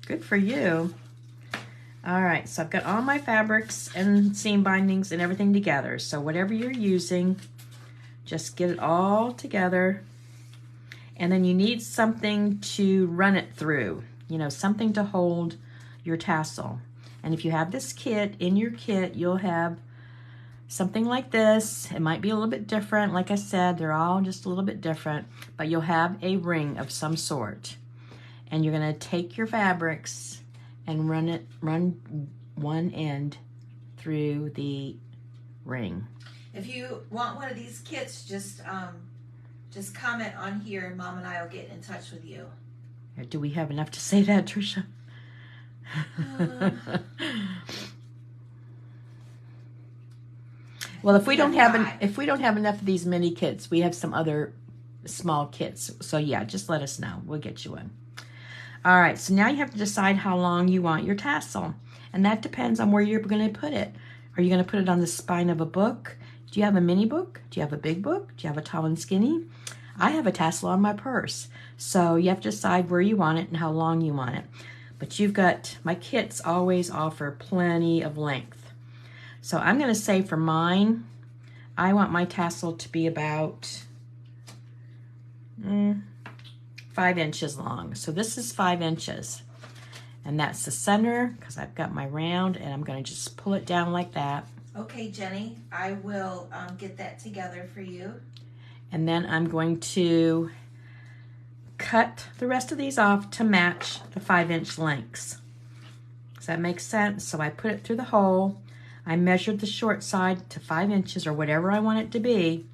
Good for you. All right, so I've got all my fabrics and seam bindings and everything together. So whatever you're using, just get it all together. And then you need something to run it through, you know, something to hold your tassel. And if you have this kit, in your kit, you'll have something like this. It might be a little bit different. Like I said, they're all just a little bit different, but you'll have a ring of some sort. And you're gonna take your fabrics and run one end through the ring. If you want one of these kits, just comment on here and Mom and I will get in touch with you. Do we have enough to say that, Trisha? Well, if we don't have enough of these mini kits, we have some other small kits. So yeah, just let us know. We'll get you one. All right, so now you have to decide how long you want your tassel. And that depends on where you're going to put it. Are you going to put it on the spine of a book? Do you have a mini book? Do you have a big book? Do you have a tall and skinny? I have a tassel on my purse. So you have to decide where you want it and how long you want it. But you've got, my kits always offer plenty of length. So I'm going to say for mine, I want my tassel to be about 5 inches long. So this is 5 inches. And that's the center, because I've got my round, and I'm going to just pull it down like that. Okay, Jenny, I will get that together for you. And then I'm going to cut the rest of these off to match the 5-inch lengths. Does that make sense? So I put it through the hole. I measured the short side to 5 inches or whatever I want it to be.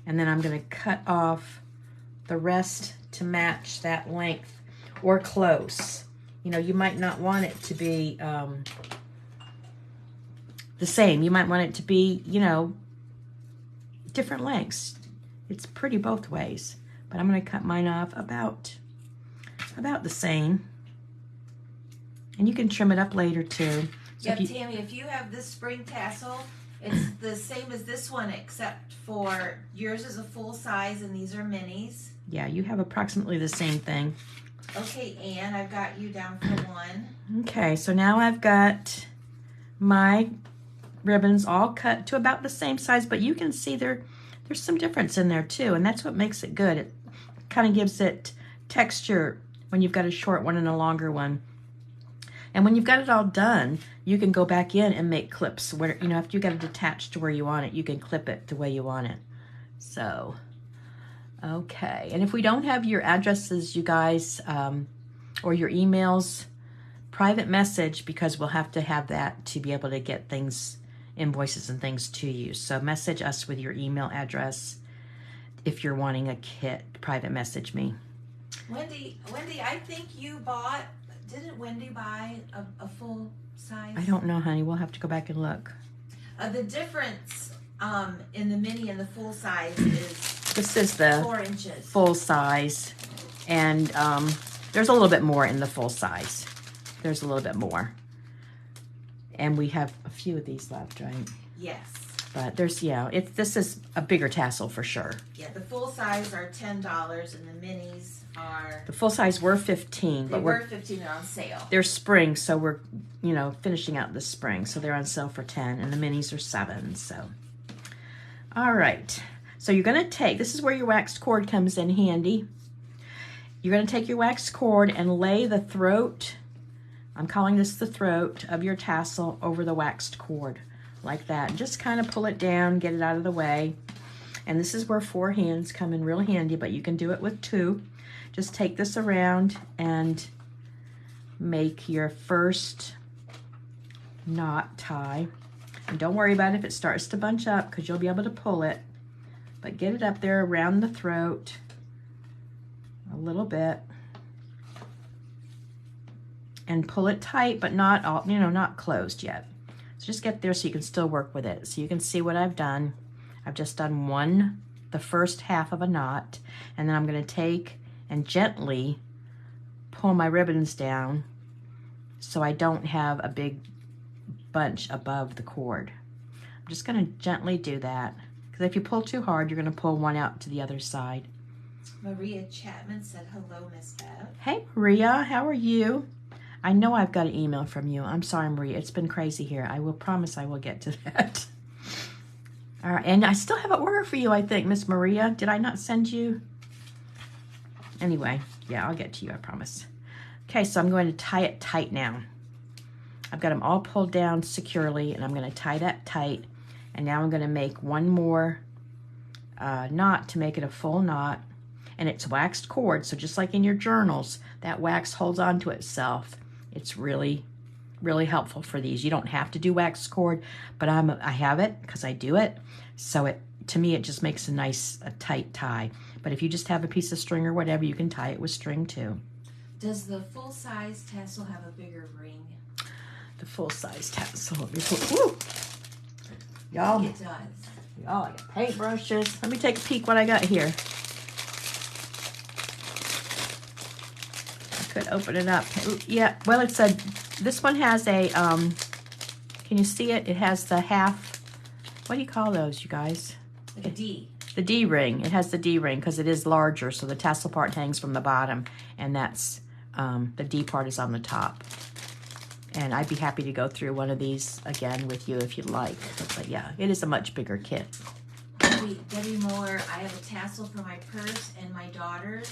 And then I'm going to cut off the rest to match that length or close. You know, you might not want it to be the same. You might want it to be, you know, different lengths. It's pretty both ways. But I'm going to cut mine off about the same. And you can trim it up later too. So Yep, Tammy, if you have this spring tassel, it's the same as this one, except for yours is a full size and these are minis. Yeah, you have approximately the same thing. Okay, Ann, I've got you down for 1. Okay, so now I've got my ribbons all cut to about the same size, but you can see there's some difference in there too, and that's what makes it good. It kind of gives it texture when you've got a short one and a longer one. And when you've got it all done, you can go back in and make clips where, you know, after you got it attached to where you want it, you can clip it the way you want it. So, okay. And if we don't have your addresses, you guys, or your emails, private message, because we'll have to have that to be able to get things, invoices and things to you. So message us with your email address if you're wanting a kit. Private message me. Wendy, I think you bought, didn't Wendy buy a full size? I don't know, honey. We'll have to go back and look. The difference in the mini and the full size is this is the 4 inches. Full size, and there's a little bit more in the full size. There's a little bit more, and we have a few of these left, right? Yes. But there's, yeah, this is a bigger tassel for sure. Yeah, the full size are $10, and the minis are. The full size were $15, but we're 15 on sale. They're spring, so we're, you know, finishing out the spring, so they're on sale for $10, and the minis are $7. So, all right. So you're gonna take, this is where your waxed cord comes in handy. You're gonna take your waxed cord and lay the throat, I'm calling this the throat of your tassel, over the waxed cord, like that. And just kind of pull it down, get it out of the way. And this is where 4 hands come in real handy, but you can do it with 2. Just take this around and make your first knot tie. And don't worry about it if it starts to bunch up, because you'll be able to pull it. But get it up there around the throat a little bit. And pull it tight, but not all, you know, not closed yet. So just get there so you can still work with it. So you can see what I've done. I've just done the first half of a knot, and then I'm going to take and gently pull my ribbons down so I don't have a big bunch above the cord. I'm just going to gently do that, because if you pull too hard, you're going to pull one out to the other side. Maria Chapman said, hello, Miss Bev. Hey, Maria, how are you? I know I've got an email from you. I'm sorry, Maria. It's been crazy here. I will promise I will get to that. All right, and I still have an order for you, I think, Miss Maria. Did I not send you? Anyway, yeah, I'll get to you, I promise. Okay, so I'm going to tie it tight now. I've got them all pulled down securely, and I'm going to tie that tight. And now I'm going to make one more knot to make it a full knot. And it's waxed cord, so just like in your journals, that wax holds on to itself. It's really, really helpful for these. You don't have to do waxed cord, but I have it because I do it. So to me, it just makes a tight tie. But if you just have a piece of string or whatever, you can tie it with string too. Does the full-size tassel have a bigger ring? The full-size tassel. Woo! Y'all, it does. Y'all, I got paintbrushes. Let me take a peek what I got here. I could open it up. Yeah, well, it said, this one has a, can you see it? It has the half, what do you call those, you guys? Like a D. The D ring. It has the D ring because it is larger, so the tassel part hangs from the bottom, and that's, the D part is on the top. And I'd be happy to go through one of these again with you if you'd like. But yeah, it is a much bigger kit. Debbie Moore, I have a tassel for my purse and my daughter's,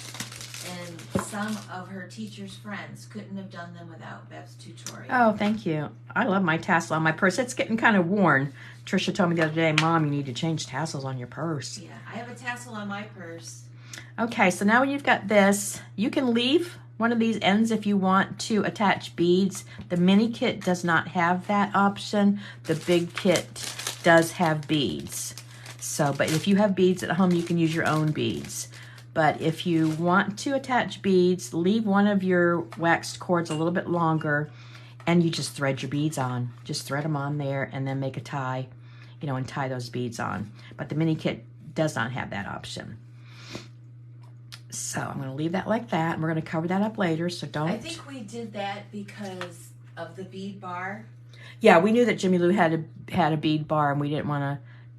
and some of her teacher's friends couldn't have done them without Bev's tutorial. Oh, thank you. I love my tassel on my purse. It's getting kind of worn. Trisha told me the other day, Mom, you need to change tassels on your purse. Yeah, I have a tassel on my purse. Okay, so now when you've got this, you can leave one of these ends if you want to attach beads. The mini kit does not have that option. The big kit does have beads. So, but if you have beads at home, you can use your own beads. But if you want to attach beads, leave one of your waxed cords a little bit longer, and you just thread your beads on. Just thread them on there and then make a tie, you know, and tie those beads on. But the mini kit does not have that option. So I'm going to leave that like that, and we're going to cover that up later, so don't... I think we did that because of the bead bar. Yeah, we knew that Jimmy Lou had a bead bar, and we didn't want to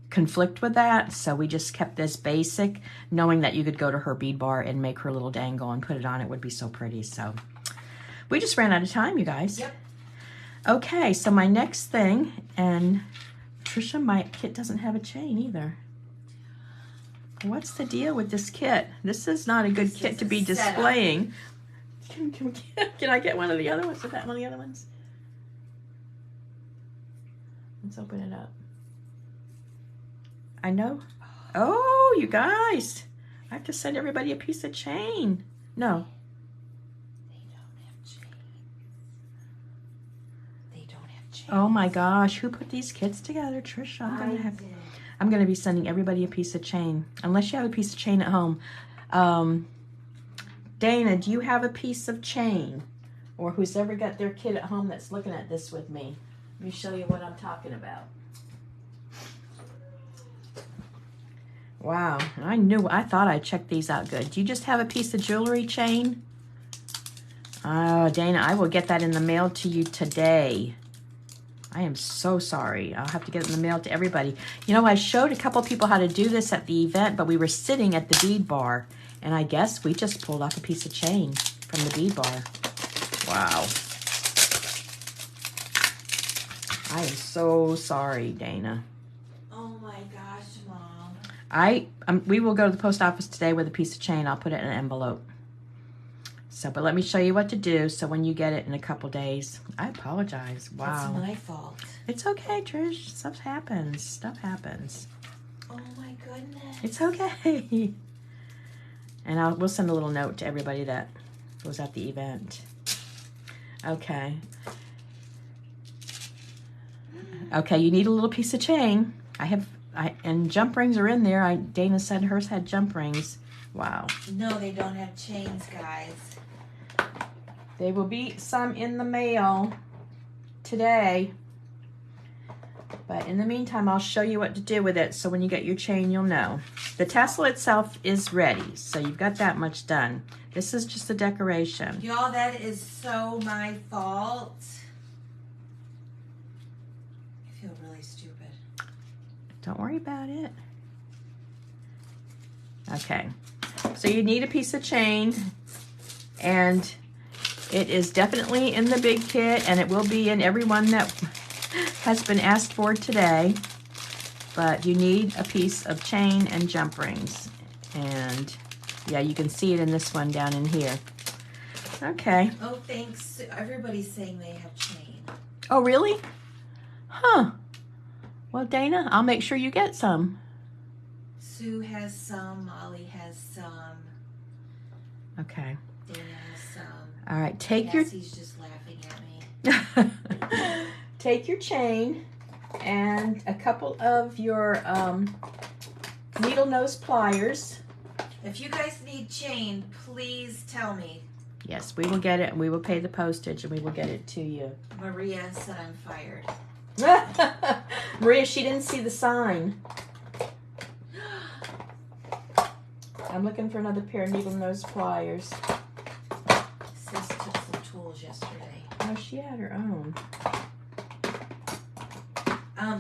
conflict with that, so we just kept this basic, knowing that you could go to her bead bar and make her little dangle and put it on. It would be so pretty. So we just ran out of time, you guys. Yep. Okay, so my next thing, and Trisha, my kit doesn't have a chain either. What's the deal with this kit? This is not a good kit to be displaying. Can I get one of the other ones? Is that one of the other ones? Let's open it up. I know. Oh, you guys. I have to send everybody a piece of chain. No. They don't have chains. They don't have chains. Oh my gosh. Who put these kits together? Trisha, I'm going to be sending everybody a piece of chain. Unless you have a piece of chain at home. Dana, do you have a piece of chain? Or who's ever got their kid at home that's looking at this with me? Let me show you what I'm talking about. Wow, I thought I checked these out good. Do you just have a piece of jewelry chain? Oh, Dana, I will get that in the mail to you today. I am so sorry. I'll have to get it in the mail to everybody. You know, I showed a couple people how to do this at the event, but we were sitting at the bead bar, and I guess we just pulled off a piece of chain from the bead bar. Wow. I am so sorry, Dana. Oh my gosh, Mom. We will go to the post office today with a piece of chain. I'll put it in an envelope. So, but let me show you what to do. So when you get it in a couple days, I apologize. Wow. It's my fault. It's okay, Trish. Stuff happens. Stuff happens. Oh my goodness. It's okay. And we'll send a little note to everybody that was at the event. Okay. Okay, you need a little piece of chain. And jump rings are in there. Dana said hers had jump rings. Wow. No, they don't have chains, guys. There will be some in the mail today. But in the meantime, I'll show you what to do with it. So when you get your chain, you'll know. The tassel itself is ready. So you've got that much done. This is just a decoration. Y'all, that is so my fault. I feel really stupid. Don't worry about it. Okay. So you need a piece of chain. And it is definitely in the big kit. And it will be in every one that has been asked for today. But you need a piece of chain and jump rings. And Yeah, you can see it in this one down in here. Okay. Oh, thanks. Everybody's saying they have chain. Oh, really? Huh. Well, Dana, I'll make sure you get some. Sue has some. Molly has some. Okay. Dana has some. All right, take Cassie's just laughing at me. take your chain and a couple of your needle nose pliers. If you guys need chain, please tell me. Yes, we will get it, and we will pay the postage, and we will get it to you. Maria said I'm fired. Maria, she didn't see the sign. I'm looking for another pair of needle nose pliers. Sis took some tools yesterday. Oh, she had her own.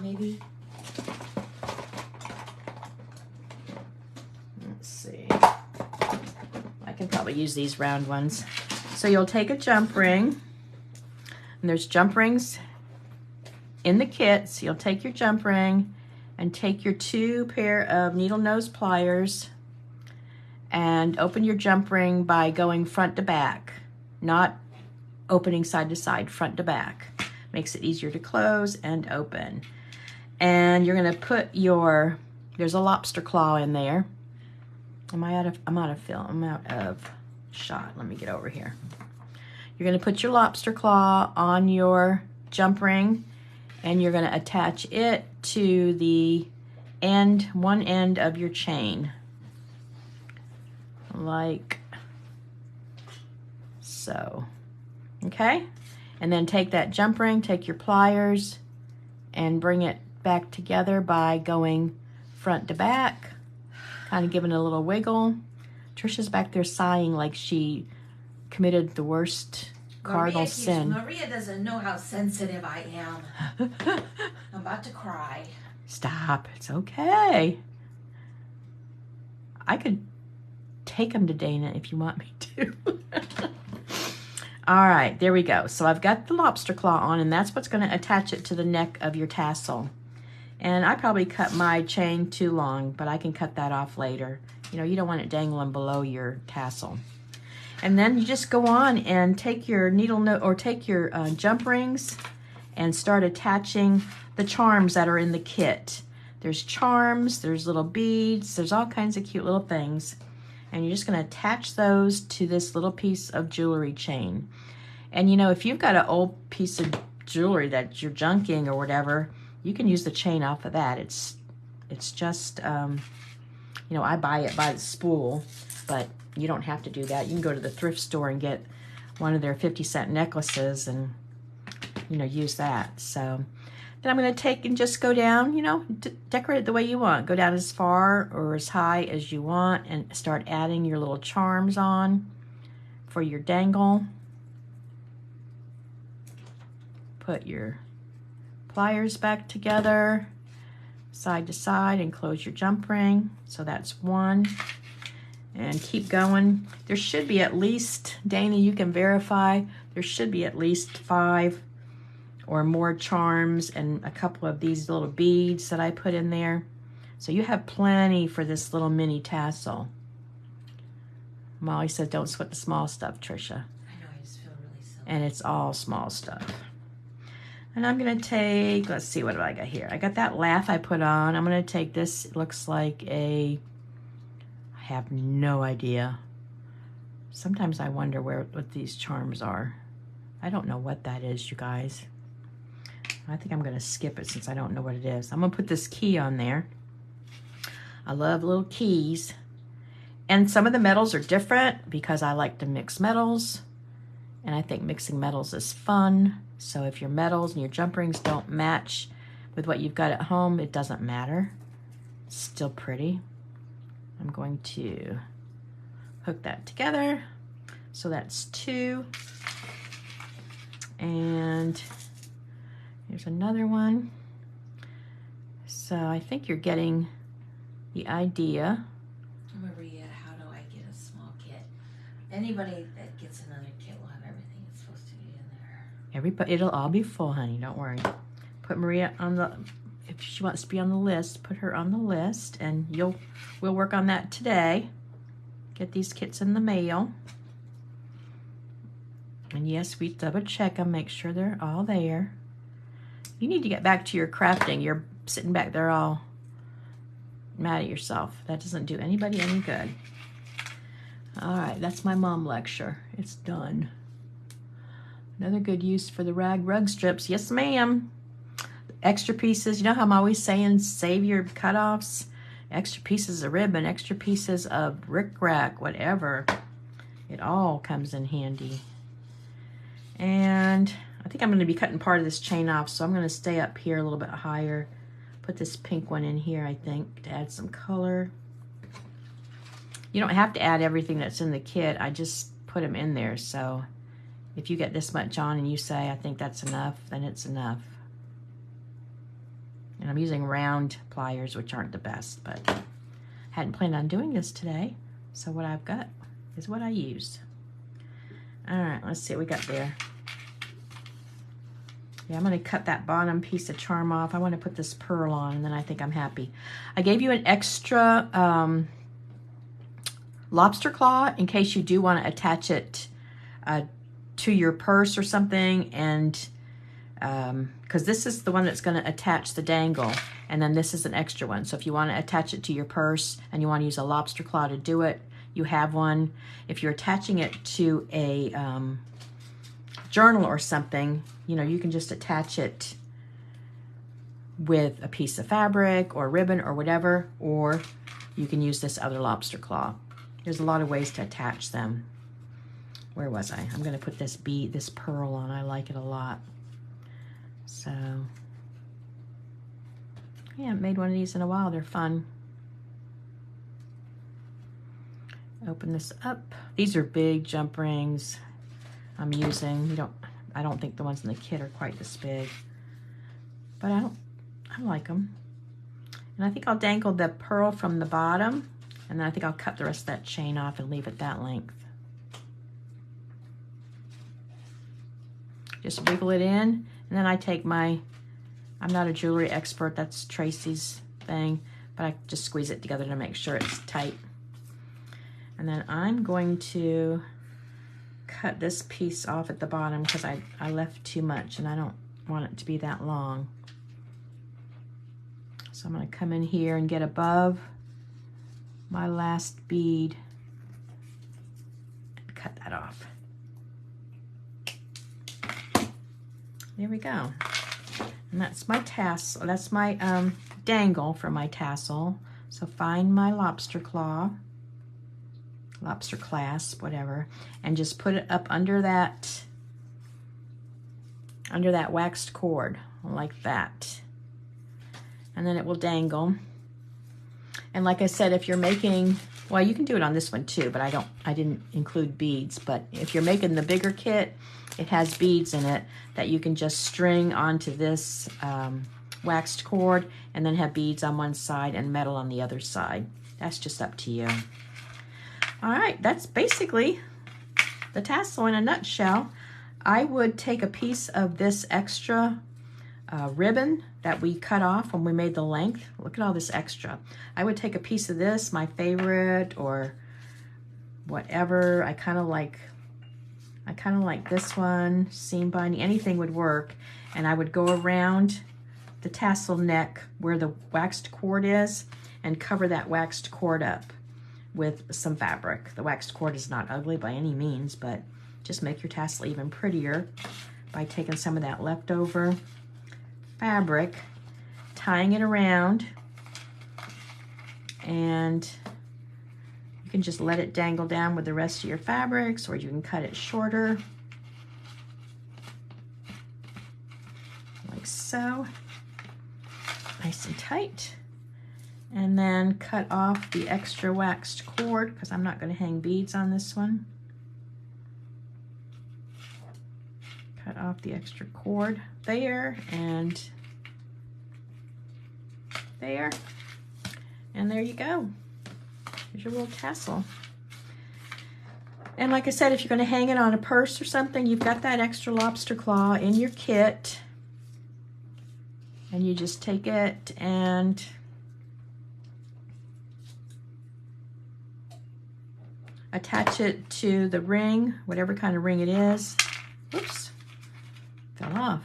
Maybe. Let's see. I can probably use these round ones. So you'll take a jump ring, and there's jump rings in the kit. So you'll take your jump ring and take your 2 pair of needle nose pliers and open your jump ring by going front to back, not opening side to side, front to back. Makes it easier to close and open. And you're gonna put your, there's a lobster claw in there. I'm out of film, I'm out of shot. Let me get over here. You're gonna put your lobster claw on your jump ring, and you're gonna attach it to the end, one end of your chain. Like so. Okay? And then take that jump ring, take your pliers, and bring it back together by going front to back, kind of giving it a little wiggle. Trisha's back there sighing like she committed the worst cardinal sin. Maria doesn't know how sensitive I am. I'm about to cry. Stop. It's okay. I could take them to Dana if you want me to. All right, there we go. So I've got the lobster claw on, and that's what's going to attach it to the neck of your tassel. And I probably cut my chain too long, but I can cut that off later. You know, you don't want it dangling below your tassel. And then you just go on and take your take your jump rings and start attaching the charms that are in the kit. There's charms, there's little beads, there's all kinds of cute little things. And you're just going to attach those to this little piece of jewelry chain. And you know, if you've got an old piece of jewelry that you're junking or whatever, you can use the chain off of that. It's just, you know, I buy it by the spool, but you don't have to do that. You can go to the thrift store and get one of their 50-cent necklaces and, you know, use that. So then I'm going to take and just go down, you know, decorate it the way you want. Go down as far or as high as you want and start adding your little charms on for your dangle. Put your pliers back together, side to side, and close your jump ring. So that's one. And keep going. There should be at least, Dana, you can verify, there should be at least 5 or more charms and a couple of these little beads that I put in there. So you have plenty for this little mini tassel. Molly said don't sweat the small stuff, Trisha. I know, I just feel really silly. And it's all small stuff. And I'm gonna take, let's see, what do I got here? I got that laugh I put on. I'm gonna take this, it looks like I have no idea. Sometimes I wonder what these charms are. I don't know what that is, you guys. I think I'm gonna skip it since I don't know what it is. I'm gonna put this key on there. I love little keys. And some of the metals are different because I like to mix metals. And I think mixing metals is fun. So if your metals and your jump rings don't match with what you've got at home, it doesn't matter. It's still pretty. I'm going to hook that together. So that's 2. And here's another one. So I think you're getting the idea. Maria, how do I get a small kit? Anybody that gets another kit will have everything it's supposed to be in there. Everybody, it'll all be full, honey. Don't worry. Put Maria on the, if she wants to be on the list, put her on the list, and we'll work on that today. get these kits in the mail. And yes, we double check them, make sure they're all there. You need to get back to your crafting. You're sitting back there all mad at yourself. That doesn't do anybody any good. All right, that's my mom lecture. It's done. Another good use for the rug strips. Yes, ma'am. Extra pieces. You know how I'm always saying save your cutoffs? Extra pieces of ribbon, extra pieces of rickrack, whatever. It all comes in handy. And I think I'm going to be cutting part of this chain off, so I'm going to stay up here a little bit higher. Put this pink one in here, I think, to add some color. You don't have to add everything that's in the kit. I just put them in there, so if you get this much on and you say, I think that's enough, then it's enough. And I'm using round pliers, which aren't the best, but I hadn't planned on doing this today, so what I've got is what I used. All right, let's see what we got there. Yeah, I'm going to cut that bottom piece of charm off. I want to put this pearl on, and then I think I'm happy. I gave you an extra lobster claw in case you do want to attach it to your purse or something, and because this is the one that's going to attach the dangle, and then this is an extra one. So if you want to attach it to your purse and you want to use a lobster claw to do it, you have one. If you're attaching it to a journal or something, you know, you can just attach it with a piece of fabric or ribbon or whatever, or you can use this other lobster claw. There's a lot of ways to attach them. Where was I? I'm going to put this bead, this pearl on. I like it a lot. So, yeah, I haven't made one of these in a while. They're fun. Open this up. These are big jump rings I'm using. I don't think the ones in the kit are quite this big, but I like them. And I think I'll dangle the pearl from the bottom, and then I think I'll cut the rest of that chain off and leave it that length. Just wiggle it in, and then I take I'm not a jewelry expert, that's Tracy's thing, but I just squeeze it together to make sure it's tight. And then I'm going to cut this piece off at the bottom because I left too much and I don't want it to be that long. So I'm going to come in here and get above my last bead and cut that off. There we go. And that's my tassel. That's my dangle for my tassel. So find my lobster claw, lobster clasp, whatever, and just put it up under that waxed cord like that. And then it will dangle. And like I said, if you're making, well, you can do it on this one too, but I didn't include beads. But if you're making the bigger kit, it has beads in it that you can just string onto this waxed cord and then have beads on one side and metal on the other side. That's just up to you. All right, that's basically the tassel in a nutshell. I would take a piece of this extra ribbon that we cut off when we made the length. Look at all this extra. I would take a piece of this, my favorite, or whatever. I kind of like this one, seam binding, anything would work. And I would go around the tassel neck where the waxed cord is and cover that waxed cord up with some fabric. The waxed cord is not ugly by any means, but just make your tassel even prettier by taking some of that leftover fabric, tying it around, and you can just let it dangle down with the rest of your fabrics, or you can cut it shorter, like so, nice and tight. And then cut off the extra waxed cord, because I'm not going to hang beads on this one. Cut off the extra cord there and there. And there you go. Here's your little tassel. And like I said, if you're going to hang it on a purse or something, you've got that extra lobster claw in your kit. And you just take it and attach it to the ring, whatever kind of ring it is. Oops, fell off.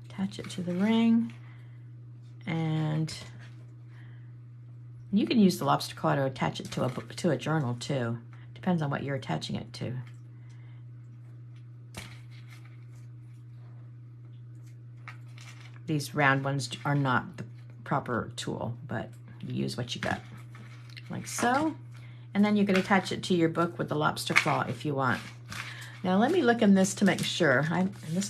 Attach it to the ring, and you can use the lobster claw to attach it to a journal too. Depends on what you're attaching it to. These round ones are not the proper tool, but you use what you got, like so. And then you can attach it to your book with the lobster claw if you want. Now let me look in this to make sure. I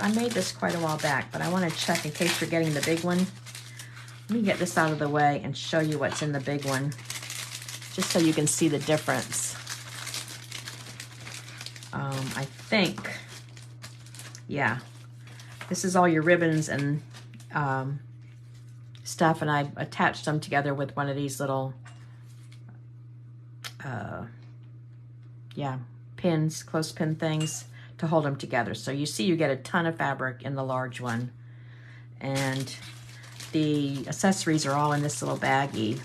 made this quite a while back, but I want to check in case you're getting the big one. Let me get this out of the way and show you what's in the big one, just so you can see the difference. I think, yeah, this is all your ribbons and stuff, and I attached them together with one of these little yeah, pins, clothespin things to hold them together. So you see you get a ton of fabric in the large one, and the accessories are all in this little baggie,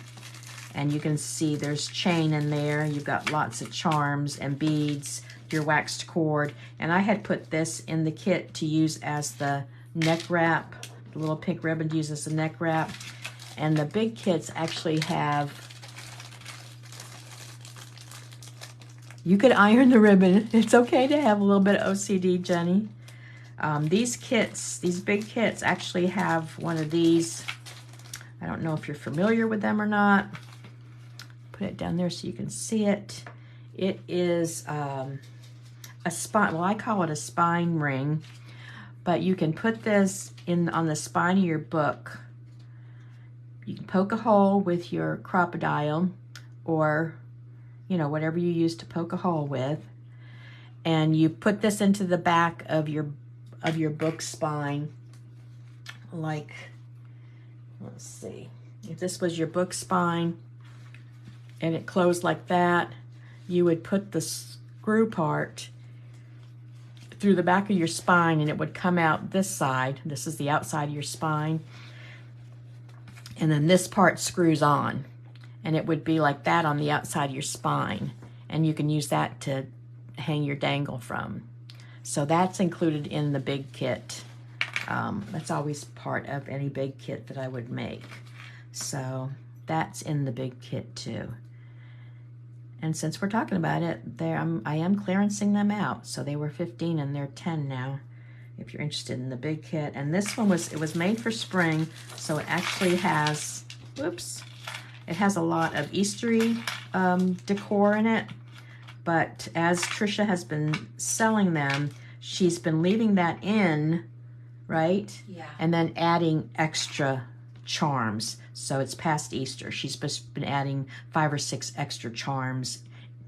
and you can see there's chain in there. You've got lots of charms and beads, your waxed cord, and I had put this in the kit to use as the neck wrap, the little pink ribbon to use as the neck wrap. And the big kits actually have, you could iron the ribbon. It's okay to have a little bit of OCD, Jenny. These kits, these big kits actually have one of these. I don't know if you're familiar with them or not. Put it down there so you can see it. It is a spine, well, I call it a spine ring, but you can put this in on the spine of your book. You can poke a hole with your crocodile, or you know, whatever you use to poke a hole with, and you put this into the back of your book spine. Like, let's see, if this was your book spine and it closed like that, you would put the screw part through the back of your spine, and it would come out this side. This is the outside of your spine, and then this part screws on, and it would be like that on the outside of your spine, and you can use that to hang your dangle from. So that's included in the big kit. That's always part of any big kit that I would make. So that's in the big kit too. And since we're talking about it, I am clearancing them out. So they were 15 and they're 10 now, if you're interested in the big kit. And this one was made for spring, so it actually has, whoops, it has a lot of Eastery decor in it. But as Trisha has been selling them, she's been leaving that in, right? Yeah. And then adding extra charms. So it's past Easter. She's just been adding 5 or 6 extra charms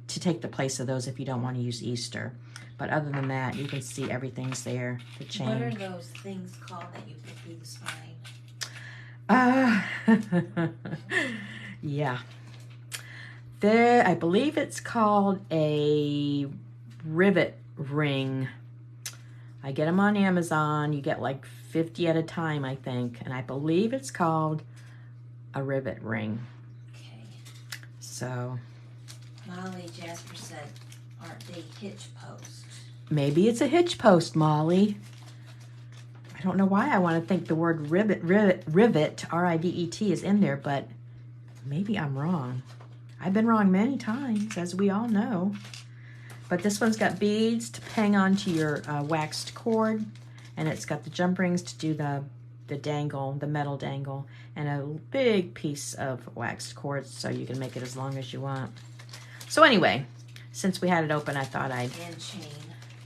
to take the place of those if you don't want to use Easter. But other than that, you can see everything's there. The chain. What are those things called that you put through the spine? Yeah. I believe it's called a rivet ring. I get them on Amazon. You get like 50 at a time, I think. And I believe it's called a rivet ring. Okay. So Molly Jasper said, aren't they hitch posts? maybe it's a hitch post, Molly. I don't know why I want to think the word rivet, R-I-V-E-T, is in there, but maybe I'm wrong. I've been wrong many times, as we all know. But this one's got beads to hang onto your waxed cord, and it's got the jump rings to do the dangle, the metal dangle, and a big piece of waxed cord so you can make it as long as you want. So anyway, since we had it open, I thought I'd... And chain.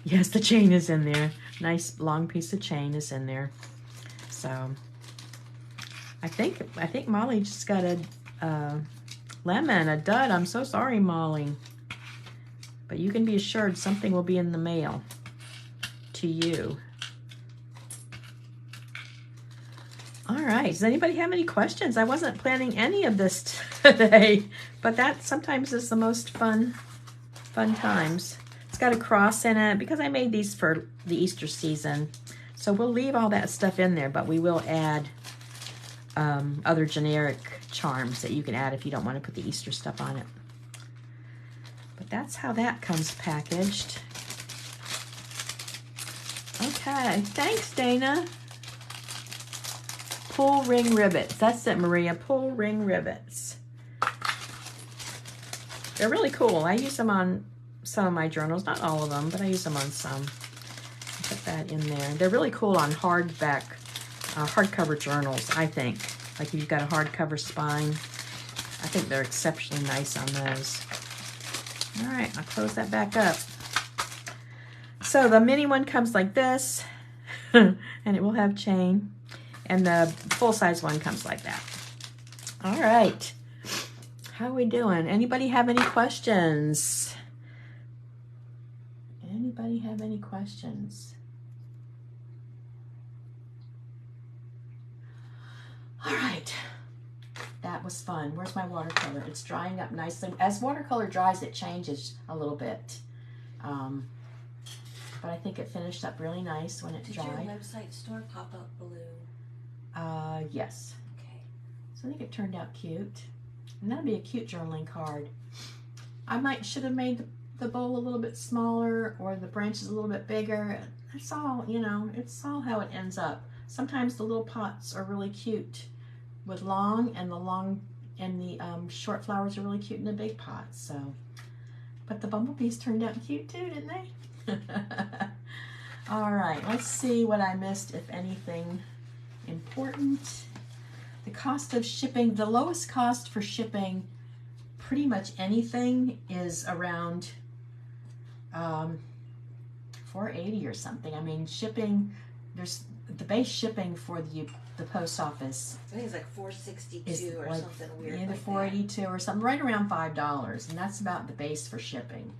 Yes, the chain is in there. Nice long piece of chain is in there. So I think Molly just got a lemon, a dud. I'm so sorry, Molly. But you can be assured something will be in the mail to you. All right, does anybody have any questions? I wasn't planning any of this today, but that sometimes is the most fun times. It's got a cross in it because I made these for the Easter season. So we'll leave all that stuff in there, but we will add other generic charms that you can add if you don't want to put the Easter stuff on it. But that's how that comes packaged. Okay, thanks, Dana. Pull ring rivets. That's it, Maria. Pull ring rivets. They're really cool. I use them on some of my journals. Not all of them, but I use them on some. Put that in there. They're really cool on hardcover journals, I think. Like if you've got a hardcover spine. I think they're exceptionally nice on those. All right, I'll close that back up. So the mini one comes like this, and it will have chain. And the full-size one comes like that. All right. How are we doing? Anybody have any questions? Anybody have any questions? All right. That was fun. Where's my watercolor? It's drying up nicely. As watercolor dries, it changes a little bit. But I think it finished up really nice when it dried. Did your website store pop up blue? Yes. Okay. So I think it turned out cute. And that'll be a cute journaling card. I should have made the bowl a little bit smaller or the branches a little bit bigger. That's all, you know, it's all how it ends up. Sometimes the little pots are really cute with long, and the short flowers are really cute in the big pots. So, but the bumblebees turned out cute too, didn't they? All right, let's see what I missed, if anything important. The cost of shipping, the lowest cost for shipping pretty much anything is around $4.80 or something. I mean, shipping, there's the base shipping for the post office. I think it's like $4.62 or like, something weird. Either like $4.82 or something, right around $5, and that's about the base for shipping.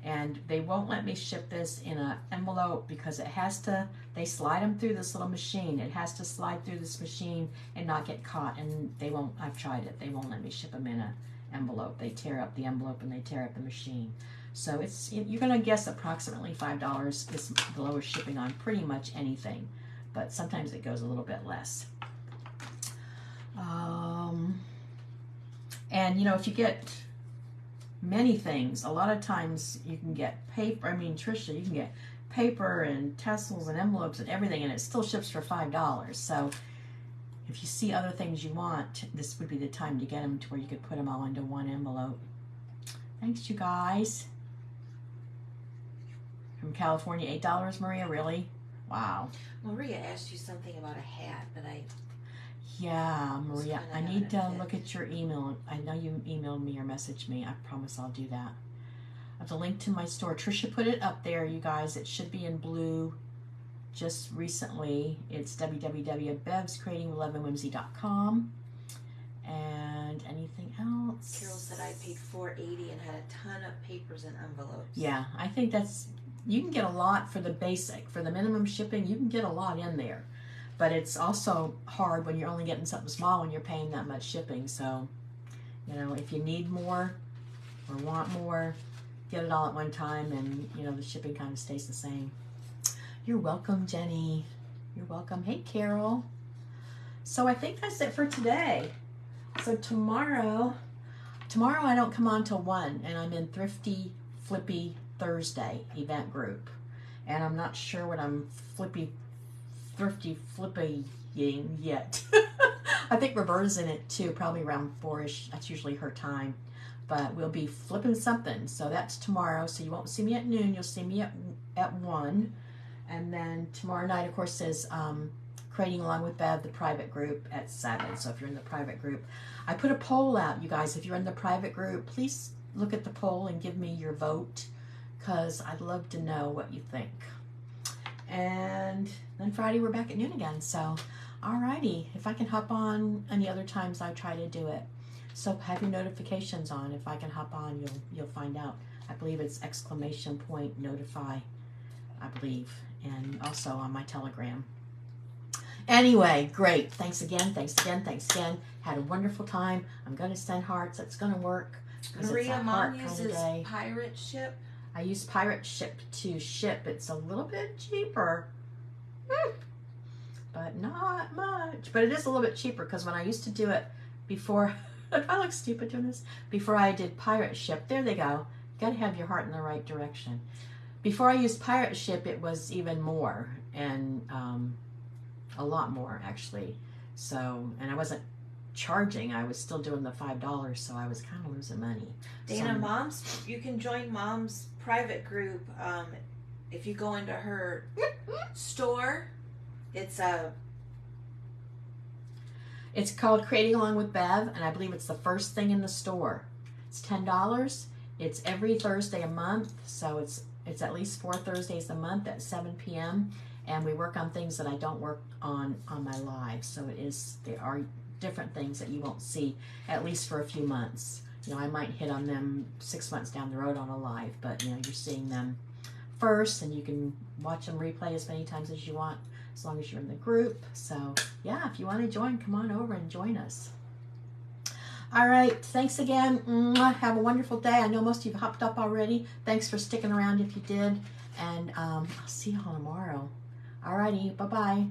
And they won't let me ship this in an envelope because it has to, they slide them through this little machine. It has to slide through this machine and not get caught. And they won't, I've tried it, they won't let me ship them in an envelope. They tear up the envelope and they tear up the machine. So it's, you're gonna guess approximately $5 is the lowest shipping on pretty much anything. But sometimes it goes a little bit less. And you know, if you get many things, a lot of times you can get paper. I mean, Trisha, you can get paper and tassels and envelopes and everything, and it still ships for $5. So if you see other things you want, this would be the time to get them to where you could put them all into one envelope. Thanks, you guys. From California, $8, Maria, really? Wow. Maria asked you something about a hat, but Yeah, Maria, I need to look at your email. I know you emailed me or messaged me. I promise I'll do that. I have the link to my store. Trisha put it up there, you guys. It should be in blue just recently. It's www.bevscreating11whimsy.com. And anything else? Carol said I paid $4.80 and had a ton of papers and envelopes. Yeah, I think that's, you can get a lot for the basic. For the minimum shipping, you can get a lot in there. But it's also hard when you're only getting something small when you're paying that much shipping. So, you know, if you need more or want more, get it all at one time, and, you know, the shipping kind of stays the same. You're welcome, Jenny. You're welcome. Hey, Carol. So I think that's it for today. So tomorrow I don't come on till 1, and I'm in Thrifty Flippy Thursday event group. And I'm not sure what I'm thrifty flipping yet. I think Roberta's in it too, probably around 4-ish. That's usually her time. But we'll be flipping something. So that's tomorrow. So you won't see me at noon. You'll see me at 1. And then tomorrow night, of course, is Creating Along with Bev, the private group, at 7. So if you're in the private group, I put a poll out, you guys. If you're in the private group, please look at the poll and give me your vote, because I'd love to know what you think. And then Friday we're back at noon again. So, alrighty. If I can hop on any other times, I try to do it. So have your notifications on. If I can hop on, you'll find out. I believe it's !notify, I believe, and also on my Telegram. Anyway, great. Thanks again. Thanks again. Thanks again. Had a wonderful time. I'm gonna send hearts. That's gonna work. Maria, Mom uses pirate ship. I use pirate ship to ship. It's a little bit cheaper, but not much. But it is a little bit cheaper, because when I used to do it before, I look stupid doing this, before I did pirate ship, there they go. got to have your heart in the right direction. Before I used pirate ship, it was even more, and a lot more actually. So, and I wasn't charging, I was still doing the $5, so I was kind of losing money. Dana, you can join Mom's private group. If you go into her store, it's called Creating Along with Bev, and I believe it's the first thing in the store. It's $10. It's every Thursday a month, so it's at least 4 Thursdays a month at 7 p.m. And we work on things that I don't work on my live. So there are different things that you won't see, at least for a few months. You know, I might hit on them 6 months down the road on a live, but you know, you're seeing them first, and you can watch them replay as many times as you want, as long as you're in the group. So yeah, if you want to join, come on over and join us. All right, thanks again. Have a wonderful day. I know most of you have hopped up already. Thanks for sticking around if you did, and I'll see you all tomorrow. All righty, bye-bye.